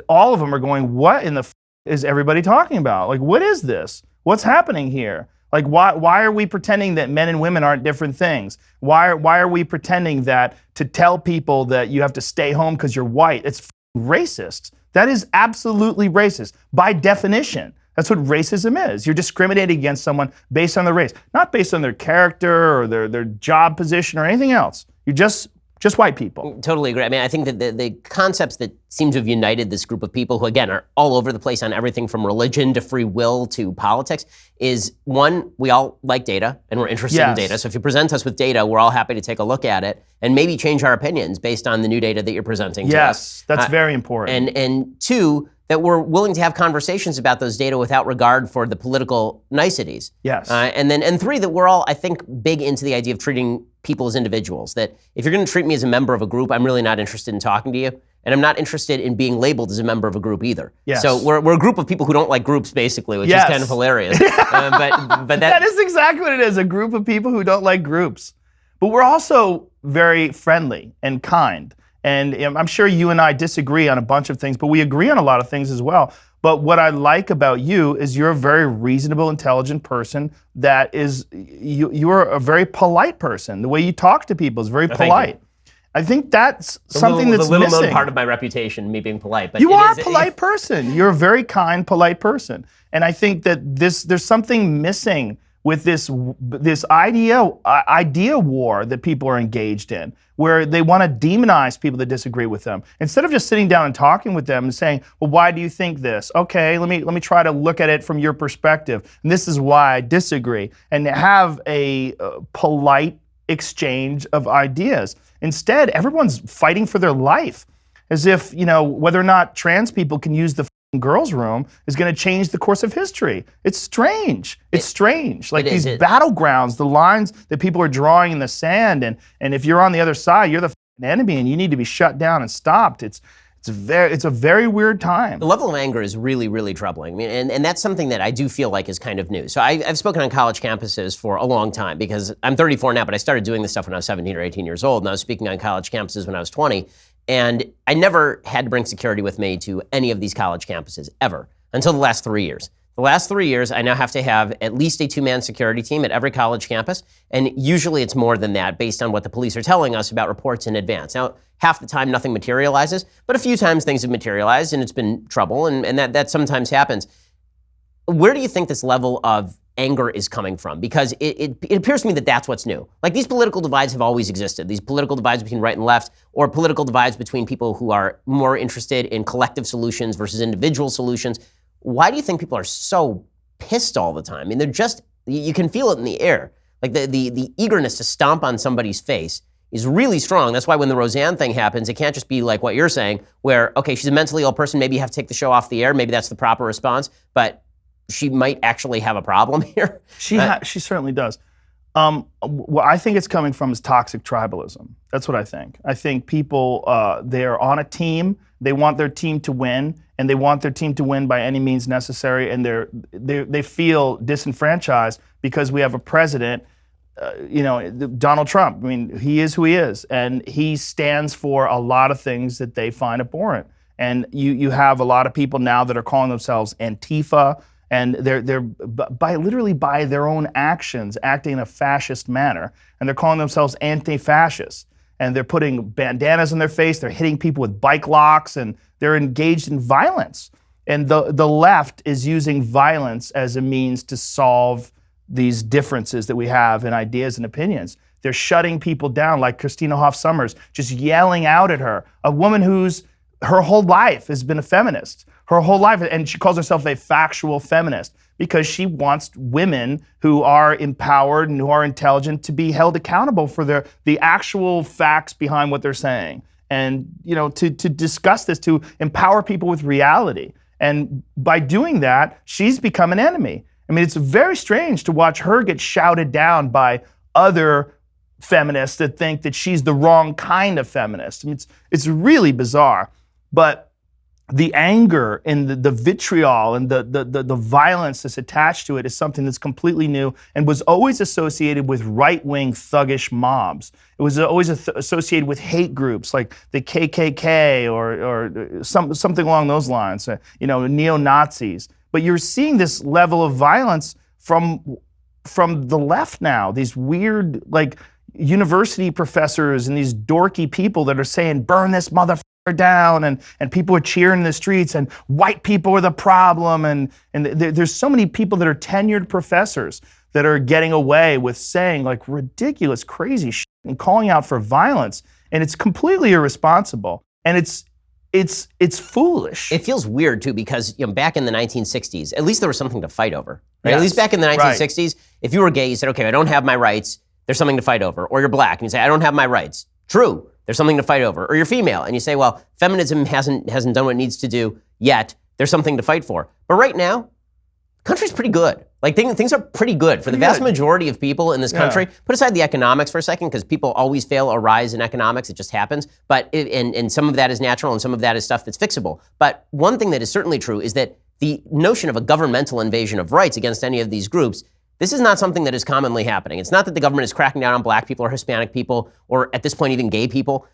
all of them are going, what in the is everybody talking about? Like, what is this? What's happening here? Like, why are we pretending that men and women aren't different things? Why are we pretending that to tell people that you have to stay home because you're white? It's racist. That is absolutely racist by definition. That's what racism is. You're discriminating against someone based on their race, not based on their character or their job position or anything else. You're just white people. Totally agree. I mean, I think that the concepts that seem to have united this group of people, who again are all over the place on everything from religion to free will to politics, is one, we all like data and we're interested in data. So if you present us with data, we're all happy to take a look at it and maybe change our opinions based on the new data that you're presenting to us. Yes, that's very important. And two, that we're willing to have conversations about those data without regard for the political niceties. Yes. And three, that we're all, I think, big into the idea of treating people as individuals. That if you're going to treat me as a member of a group, I'm really not interested in talking to you. And I'm not interested in being labeled as a member of a group either. Yes. So we're a group of people who don't like groups, basically, which is kind of hilarious. But that is exactly what it is, a group of people who don't like groups. But we're also very friendly and kind. And I'm sure you and I disagree on a bunch of things, but we agree on a lot of things as well. But what I like about you is you're a very reasonable, intelligent person that is, you're a very polite person. The way you talk to people is very polite. I think that's something that's missing. The little known part of my reputation, me being polite. But you are a polite person. You're a very kind, polite person. And I think that there's something missing with this idea war that people are engaged in, where they want to demonize people that disagree with them. Instead of just sitting down and talking with them and saying, well, why do you think this? Okay, let me try to look at it from your perspective. And this is why I disagree. And have a polite exchange of ideas. Instead, everyone's fighting for their life, as if, whether or not trans people can use the girls' room is going to change the course of history. It's strange. It's strange. Like these battlegrounds, the lines that people are drawing in the sand, and if you're on the other side, you're the enemy, and you need to be shut down and stopped. It's a very weird time. The level of anger is really, really troubling. I mean, and that's something that I do feel like is kind of new. So I've spoken on college campuses for a long time, because I'm 34 now, but I started doing this stuff when I was 17 or 18 years old, and I was speaking on college campuses when I was 20. And I never had to bring security with me to any of these college campuses, ever, until the last 3 years. The last 3 years, I now have to have at least a 2-man security team at every college campus, and usually it's more than that based on what the police are telling us about reports in advance. Now, half the time nothing materializes, but a few times things have materialized and it's been trouble, and that sometimes happens. Where do you think this level of anger is coming from? Because it appears to me that that's what's new. Like, these political divides have always existed. These political divides between right and left, or political divides between people who are more interested in collective solutions versus individual solutions. Why do you think people are so pissed all the time? I mean, they're just, you can feel it in the air. Like the eagerness to stomp on somebody's face is really strong. That's why when the Roseanne thing happens, it can't just be like what you're saying, where, okay, she's a mentally ill person, maybe you have to take the show off the air, maybe that's the proper response, but she might actually have a problem here. She certainly does. What I think it's coming from is toxic tribalism. That's what I think. I think people, they're on a team, they want their team to win, and they want their team to win by any means necessary, and they feel disenfranchised because we have a president, Donald Trump. I mean, he is who he is, and he stands for a lot of things that they find abhorrent. And you have a lot of people now that are calling themselves Antifa, and they're literally by their own actions acting in a fascist manner, and they're calling themselves anti-fascists, and they're putting bandanas on their face, they're hitting people with bike locks, and they're engaged in violence. And the left is using violence as a means to solve these differences that we have in ideas and opinions. They're shutting people down, like Christina Hoff Sommers, just yelling out at her, a woman who's her whole life has been a feminist. Her whole life, and she calls herself a factual feminist because she wants women who are empowered and who are intelligent to be held accountable for the actual facts behind what they're saying. And to discuss this, to empower people with reality. And by doing that, she's become an enemy. I mean, it's very strange to watch her get shouted down by other feminists that think that she's the wrong kind of feminist. I mean, it's really bizarre. But the anger and the vitriol and the violence that's attached to it is something that's completely new and was always associated with right-wing thuggish mobs. It was always associated with hate groups like the KKK or something along those lines, neo-Nazis. But you're seeing this level of violence from the left now, these weird university professors and these dorky people that are saying, burn this motherfucker down, and people are cheering in the streets, and white people are the problem, and there's so many people that are tenured professors that are getting away with saying ridiculous, crazy shit and calling out for violence, and it's completely irresponsible, and it's foolish. It feels weird too because back in the 1960s, at least there was something to fight over. Right? Yes. At least back in the 1960s, if you were gay, you said, okay, I don't have my rights. There's something to fight over. Or you're black and you say, I don't have my rights. True. There's something to fight over. Or you're female and you say, well, feminism hasn't done what it needs to do yet. There's something to fight for. But right now, the country's pretty good. Things are pretty good for the vast majority of people in this country. Put aside the economics for a second, because people always fail or rise in economics. It just happens. But and some of that is natural and some of that is stuff that's fixable. But one thing that is certainly true is that the notion of a governmental invasion of rights against any of these groups, this is not something that is commonly happening. It's not that the government is cracking down on black people or Hispanic people or at this point even gay people.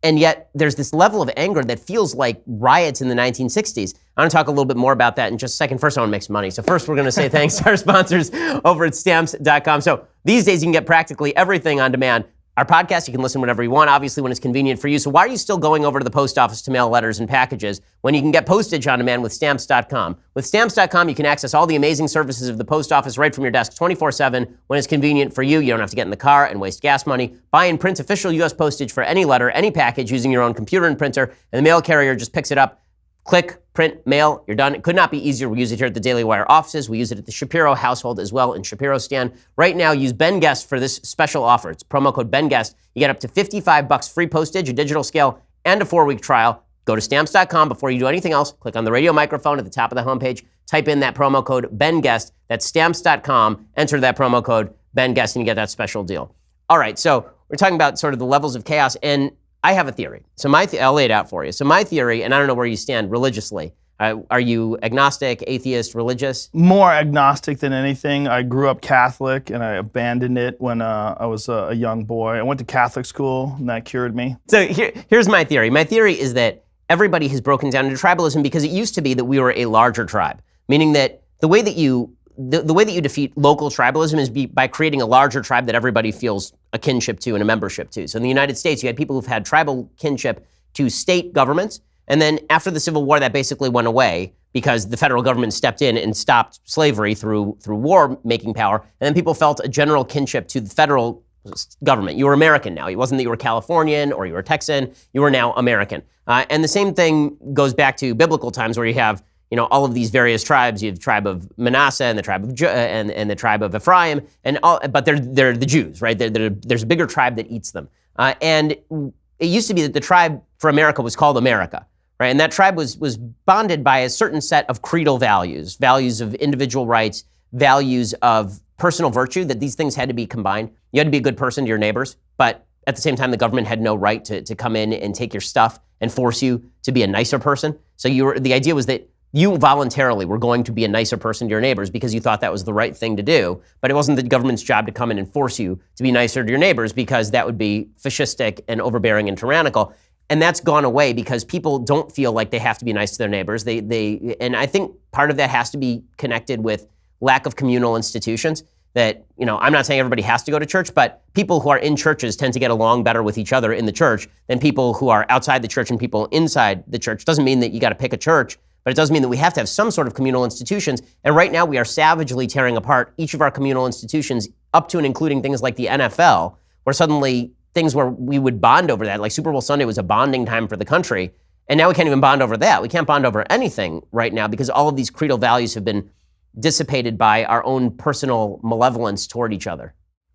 And yet there's this level of anger that feels like riots in the 1960s. I want to talk a little bit more about that in just a second. First, I want to make some money. So first, we're going to say thanks to our sponsors over at Stamps.com. So these days, you can get practically everything on demand. Our podcast, you can listen whenever you want, obviously when it's convenient for you. So why are you still going over to the post office to mail letters and packages when you can get postage on demand with Stamps.com? With Stamps.com, you can access all the amazing services of the post office right from your desk 24/7 when it's convenient for you. You don't have to get in the car and waste gas money. Buy and print official U.S. postage for any letter, any package using your own computer and printer, and the mail carrier just picks it up. Click, print, mail, you're done. It could not be easier. We use it here at the Daily Wire offices. We use it at the Shapiro household as well in Shapiro Stan. Right now, use Ben Guest for this special offer. It's promo code Ben Guest. You get up to $55 free postage, a digital scale, and a 4-week trial. Go to Stamps.com before you do anything else. Click on the radio microphone at the top of the homepage. Type in that promo code Ben Guest. That's Stamps.com. Enter that promo code Ben Guest and you get that special deal. All right, so we're talking about sort of the levels of chaos, and I have a theory. So I'll lay it out for you. So my theory, and I don't know where you stand religiously. Are you agnostic, atheist, religious? More agnostic than anything. I grew up Catholic and I abandoned it when I was a young boy. I went to Catholic school and that cured me. So here's my theory. My theory is that everybody has broken down into tribalism because it used to be that we were a larger tribe, meaning that the way that you defeat local tribalism is by creating a larger tribe that everybody feels a kinship to and a membership to. So in the United States, you had people who've had tribal kinship to state governments. And then after the Civil War, that basically went away because the federal government stepped in and stopped slavery through war making power. And then people felt a general kinship to the federal government. You were American now. It wasn't that you were Californian or you were Texan. You were now American. And the same thing goes back to biblical times where you have all of these various tribes. You have the tribe of Manasseh and the tribe of and the tribe of Ephraim, but they're the Jews, right? There's a bigger tribe that eats them. And it used to be that the tribe for America was called America, right? And that tribe was bonded by a certain set of creedal values of individual rights, values of personal virtue, that these things had to be combined. You had to be a good person to your neighbors, but at the same time, the government had no right to come in and take your stuff and force you to be a nicer person. So the idea was that you voluntarily were going to be a nicer person to your neighbors because you thought that was the right thing to do, but it wasn't the government's job to come in and force you to be nicer to your neighbors because that would be fascistic and overbearing and tyrannical. And that's gone away because people don't feel like they have to be nice to their neighbors. And I think part of that has to be connected with lack of communal institutions. That, I'm not saying everybody has to go to church, but people who are in churches tend to get along better with each other in the church than people who are outside the church and people inside the church. Doesn't mean that you got to pick a church, but it does mean that we have to have some sort of communal institutions. And right now we are savagely tearing apart each of our communal institutions up to and including things like the NFL, where suddenly things where we would bond over that, like Super Bowl Sunday was a bonding time for the country. And now we can't even bond over that. We can't bond over anything right now because all of these creedal values have been dissipated by our own personal malevolence toward each other.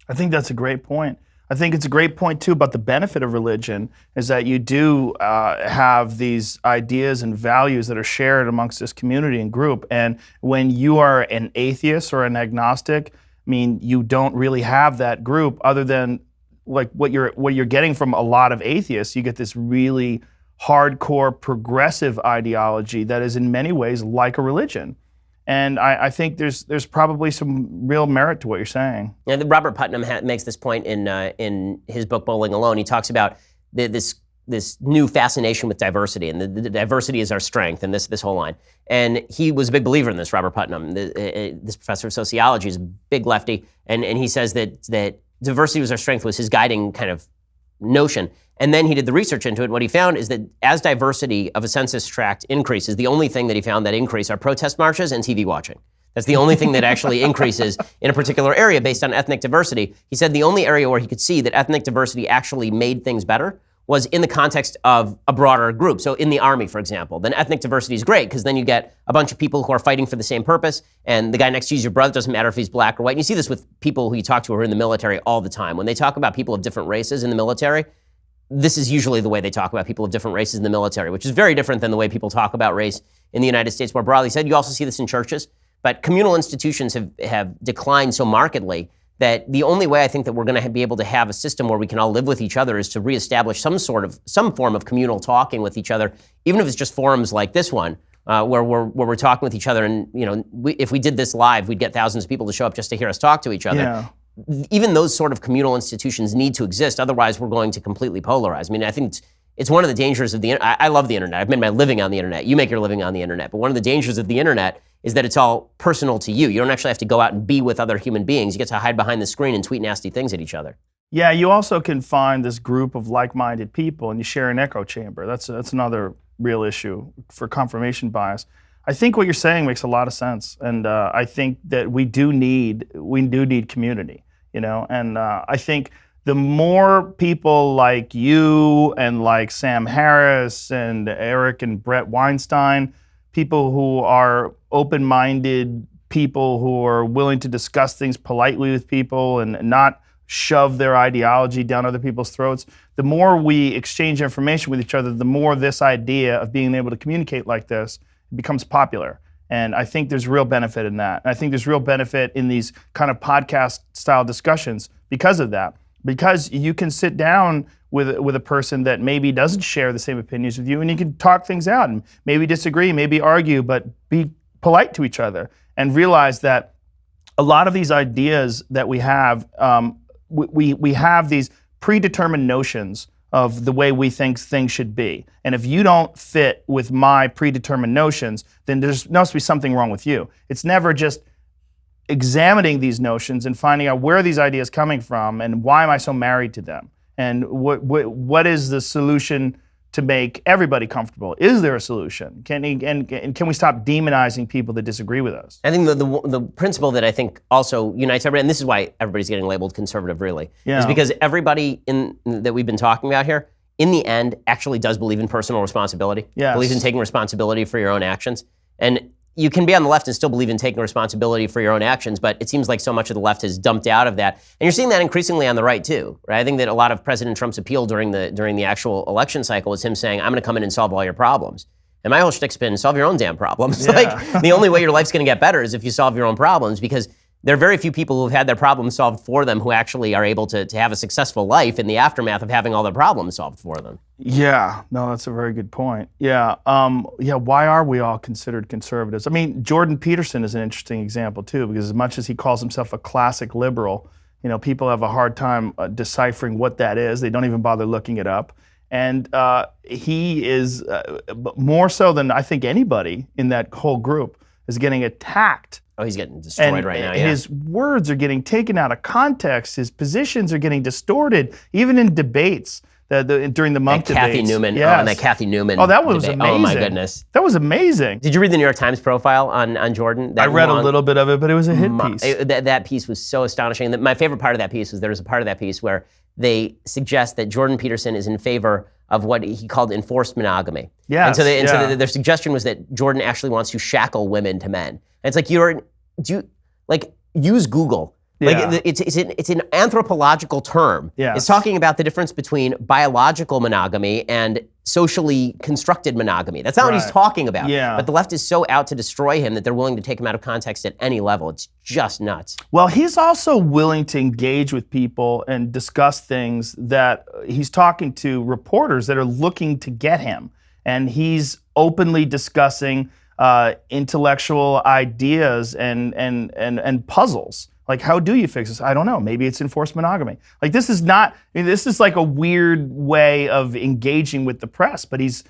I think that's a great point. I think it's a great point, too, about the benefit of religion is that you do have these ideas and values that are shared amongst this community and group. And when you are an atheist or an agnostic, you don't really have that group other than like what you're getting from a lot of atheists. You get this really hardcore progressive ideology that is in many ways like a religion. And I think there's probably some real merit to what you're saying. Yeah, Robert Putnam makes this point in his book Bowling Alone. He talks about this new fascination with diversity, and the diversity is our strength, and this whole line. And he was a big believer in this, Robert Putnam. This professor of sociology is a big lefty, and he says that diversity was our strength was his guiding kind of notion. And then he did the research into it. What he found is that as diversity of a census tract increases, the only thing that he found that increase are protest marches and TV watching. That's the only thing that actually increases in a particular area based on ethnic diversity. He said the only area where he could see that ethnic diversity actually made things better was in the context of a broader group. So in the army, for example, then ethnic diversity is great because then you get a bunch of people who are fighting for the same purpose, and the guy next to you is your brother, doesn't matter if he's black or white. And you see this with people who you talk to who are in the military all the time. When they talk about people of different races in the military, this is usually the way they talk about people of different races in the military, which is very different than the way people talk about race in the United States more broadly said. You also see this in churches, but communal institutions have declined so markedly that the only way I think that we're going to be able to have a system where we can all live with each other is to reestablish some form of communal talking with each other, even if it's just forums like this one, where we're talking with each other. And if we did this live, we'd get thousands of people to show up just to hear us talk to each other. Yeah. Even those sort of communal institutions need to exist. Otherwise, we're going to completely polarize. I mean, I think it's one of the dangers of the internet. I love the internet. I've made my living on the internet. You make your living on the internet. But one of the dangers of the internet is that it's all personal to you. You don't actually have to go out and be with other human beings. You get to hide behind the screen and tweet nasty things at each other. Yeah, you also can find this group of like-minded people and you share an echo chamber. That's another real issue for confirmation bias. I think what you're saying makes a lot of sense, and I think that we do need community, and I think the more people like you and like Sam Harris and Eric and Brett Weinstein, people who are open-minded, people who are willing to discuss things politely with people and not shove their ideology down other people's throats, the more we exchange information with each other, the more this idea of being able to communicate like this becomes popular. And I think there's real benefit in that. And I think there's real benefit in these kind of podcast style discussions because of that. Because you can sit down with a person that maybe doesn't share the same opinions with you, and you can talk things out and maybe disagree, maybe argue, but be polite to each other and realize that a lot of these ideas that we have, we have these predetermined notions of the way we think things should be. And if you don't fit with my predetermined notions, then there must be something wrong with you. It's never just examining these notions and finding out where are these ideas coming from and why am I so married to them? And what is the solution to make everybody comfortable? Is there a solution? Can we stop demonizing people that disagree with us? I think the principle that I think also unites everybody, and this is why everybody's getting labeled conservative really, is because everybody that we've been talking about here, in the end, actually does believe in personal responsibility, believes in taking responsibility for your own actions. And you can be on the left and still believe in taking responsibility for your own actions, but it seems like so much of the left has dumped out of that. And you're seeing that increasingly on the right too, right? I think that a lot of President Trump's appeal during the actual election cycle was him saying, I'm gonna come in and solve all your problems. And my whole shtick's been, solve your own damn problems. Yeah. Like, the only way your life's gonna get better is if you solve your own problems, because there are very few people who've had their problems solved for them who actually are able to have a successful life in the aftermath of having all their problems solved for them. Yeah, no, that's a very good point. Yeah, why are we all considered conservatives? I mean, Jordan Peterson is an interesting example too, because as much as he calls himself a classic liberal, people have a hard time deciphering what that is. They don't even bother looking it up. And he is, more so than I think anybody in that whole group, is getting attacked. Oh, he's getting destroyed right now, yeah. His words are getting taken out of context. His positions are getting distorted, even in debates. During the month debates. Kathy Newman, yes. that Kathy Newman Oh, that was debate. amazing. Oh my goodness. That was amazing. Did you read the New York Times profile on Jordan? I read a little bit of it, but it was a hit piece. That piece was so astonishing. My favorite part of that piece was there was a part of that piece where they suggest that Jordan Peterson is in favor of what he called enforced monogamy. Yes, and so their suggestion was that Jordan actually wants to shackle women to men. And it's like, use Google. Yeah. Like it's an anthropological term. Yes. It's talking about the difference between biological monogamy and socially constructed monogamy. That's not what he's Right. talking about. Yeah. But the left is so out to destroy him that they're willing to take him out of context at any level. It's just nuts. Well, he's also willing to engage with people and discuss things that he's talking to reporters that are looking to get him. And he's openly discussing intellectual ideas and puzzles. Like, how do you fix this? I don't know. Maybe it's enforced monogamy. Like, this is not, I mean, this is like a weird way of engaging with the press, but he's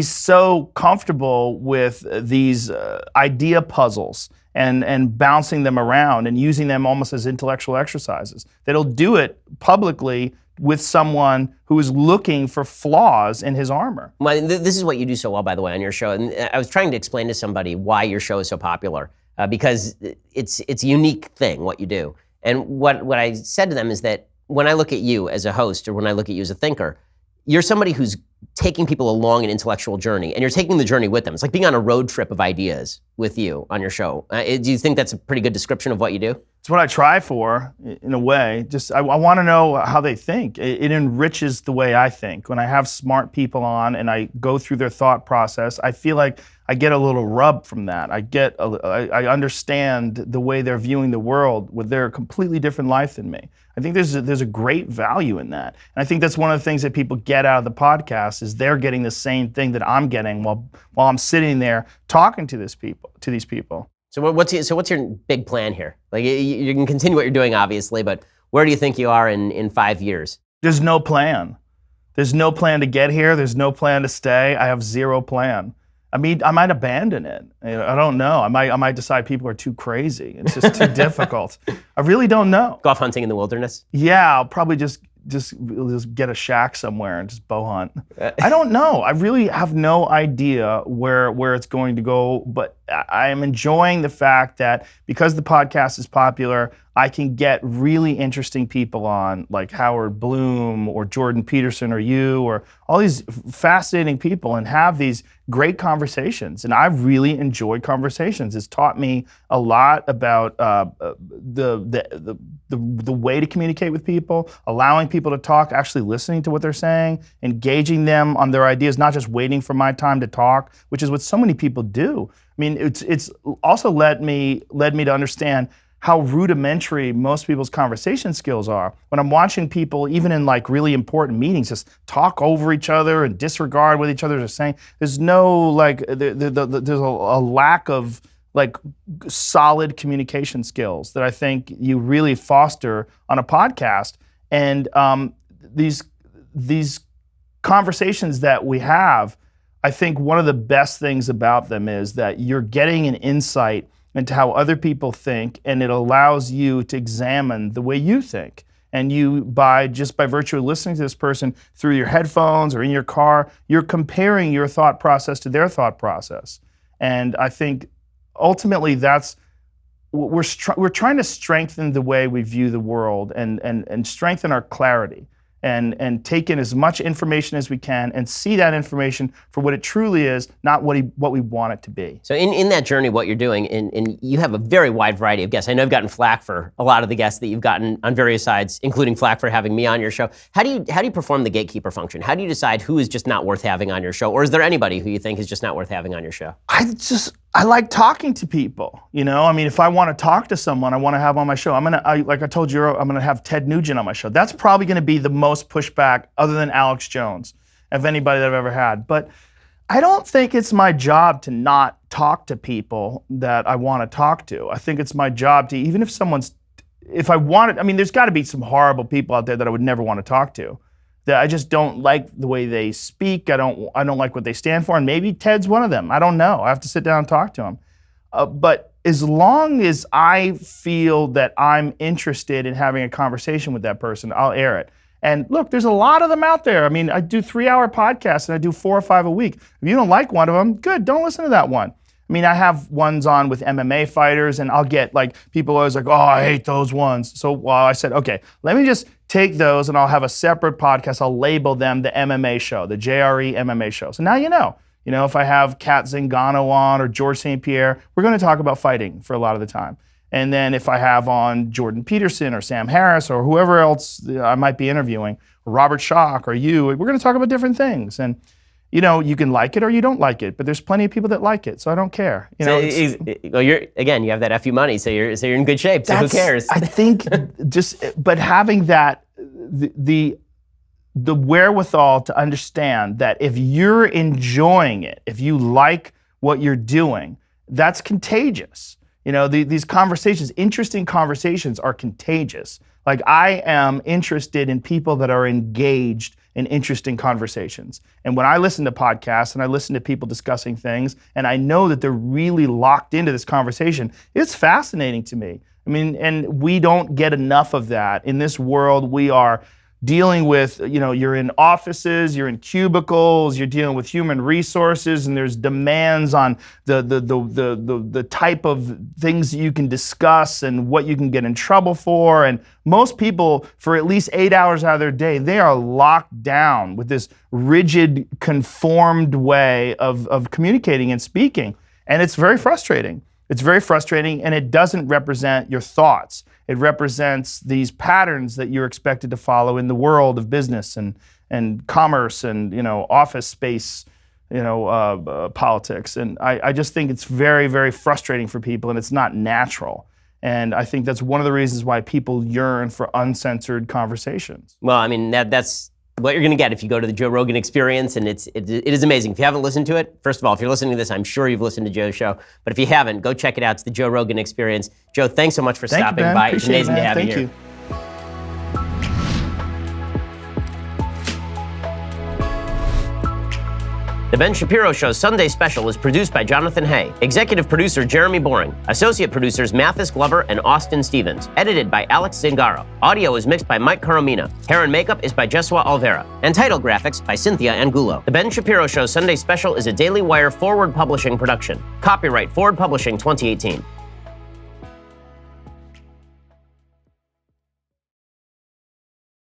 so comfortable with these idea puzzles and bouncing them around and using them almost as intellectual exercises that he'll do it publicly with someone who is looking for flaws in his armor. Well, this is what you do so well, by the way, on your show. And I was trying to explain to somebody why your show is so popular, because it's a unique thing, what you do. And what I said to them is that when I look at you as a host or when I look at you as a thinker, you're somebody who's taking people along an intellectual journey, and you're taking the journey with them. It's like being on a road trip of ideas with you on your show. Do you think that's a pretty good description of what you do? It's what I try for, in a way. Just I want to know how they think. It enriches the way I think. When I have smart people on and I go through their thought process, I feel like I get a little rub from that. I understand the way they're viewing the world with their completely different life than me. I think there's a great value in that. And I think that's one of the things that people get out of the podcast is they're getting the same thing that I'm getting while I'm sitting there talking to these people. So what's your big plan here? Like, you can continue what you're doing, obviously, but where do you think you are in 5 years? There's no plan. There's no plan to get here. There's no plan to stay. I have zero plan. I mean, I might abandon it. I don't know. I might decide people are too crazy. It's just too difficult. I really don't know. Go off hunting in the wilderness? Yeah, I'll probably just get a shack somewhere and just bow hunt. I don't know. I really have no idea where it's going to go, but I am enjoying the fact that because the podcast is popular, I can get really interesting people on, like Howard Bloom or Jordan Peterson or you, or all these fascinating people, and have these great conversations. And I've really enjoyed conversations. It's taught me a lot about the way to communicate with people, allowing people to talk, actually listening to what they're saying, engaging them on their ideas, not just waiting for my time to talk, which is what so many people do. I mean, it's also led me to understand how rudimentary most people's conversation skills are. When I'm watching people, even in like really important meetings, just talk over each other and disregard what each other is saying. There's no like, there's a lack of like solid communication skills that I think you really foster on a podcast. And these conversations that we have, I think one of the best things about them is that you're getting an insight into how other people think, and it allows you to examine the way you think. And you, by virtue of listening to this person through your headphones or in your car, you're comparing your thought process to their thought process. And I think ultimately that's, we're trying to strengthen the way we view the world and strengthen our clarity. And take in as much information as we can and see that information for what it truly is, not what we want it to be. So in that journey, what you're doing, and you have a very wide variety of guests. I know I've gotten flack for a lot of the guests that you've gotten on various sides, including flack for having me on your show. How do you perform the gatekeeper function? How do you decide who is just not worth having on your show? Or is there anybody who you think is just not worth having on your show? I like talking to people, you know? I mean, if I want to talk to someone I want to have on my show, like I told you, I'm gonna have Ted Nugent on my show. That's probably gonna be the most pushback, other than Alex Jones, of anybody that I've ever had. But I don't think it's my job to not talk to people that I want to talk to. I think it's my job to, even if there's gotta be some horrible people out there that I would never want to talk to, that I just don't like the way they speak. I don't like what they stand for, and maybe Ted's one of them. I don't know. I have to sit down and talk to him. But as long as I feel that I'm interested in having a conversation with that person, I'll air it. And look, there's a lot of them out there. I mean, I do 3-hour podcasts and I do 4 or 5 a week. If you don't like one of them, good, don't listen to that one. I mean, I have ones on with MMA fighters, and I'll get like, people always like, oh, I hate those ones. So I said, okay, let me just take those and I'll have a separate podcast. I'll label them the MMA show, the JRE MMA show. So now you know, if I have Kat Zingano on or George St. Pierre, we're gonna talk about fighting for a lot of the time. And then if I have on Jordan Peterson or Sam Harris or whoever else I might be interviewing, or Robert Schock or you, we're going to talk about different things. And you can like it or you don't like it, but there's plenty of people that like it, so I don't care. You know, you have that FU money, so you're in good shape. So who cares? I think but having that the wherewithal to understand that if you're enjoying it, if you like what you're doing, that's contagious. These conversations, interesting conversations, are contagious. Like, I am interested in people that are engaged in interesting conversations. And when I listen to podcasts and I listen to people discussing things, and I know that they're really locked into this conversation, it's fascinating to me. I mean, and we don't get enough of that. In this world, we are dealing with, you're in offices, you're in cubicles, you're dealing with human resources, and there's demands on the type of things that you can discuss and what you can get in trouble for. And most people, for at least 8 hours out of their day, they are locked down with this rigid, conformed way of communicating and speaking. And it's very frustrating. It's very frustrating, and it doesn't represent your thoughts. It represents these patterns that you're expected to follow in the world of business and commerce and office space, politics. And I just think it's very, very frustrating for people, and it's not natural. And I think that's one of the reasons why people yearn for uncensored conversations. Well, I mean, that's what you're going to get if you go to the Joe Rogan Experience, and it is amazing. If you haven't listened to it, first of all, if you're listening to this, I'm sure you've listened to Joe's show. But if you haven't, go check it out. It's the Joe Rogan Experience. Joe, thanks so much for stopping by. It's amazing to have you here. Thank you. The Ben Shapiro Show's Sunday special is produced by Jonathan Hay, executive producer Jeremy Boring, associate producers Mathis Glover and Austin Stevens, edited by Alex Zingaro. Audio is mixed by Mike Coromina. Hair and makeup is by Jesua Alvera, and title graphics by Cynthia Angulo. The Ben Shapiro Show's Sunday special is a Daily Wire Forward Publishing production. Copyright Forward Publishing 2018.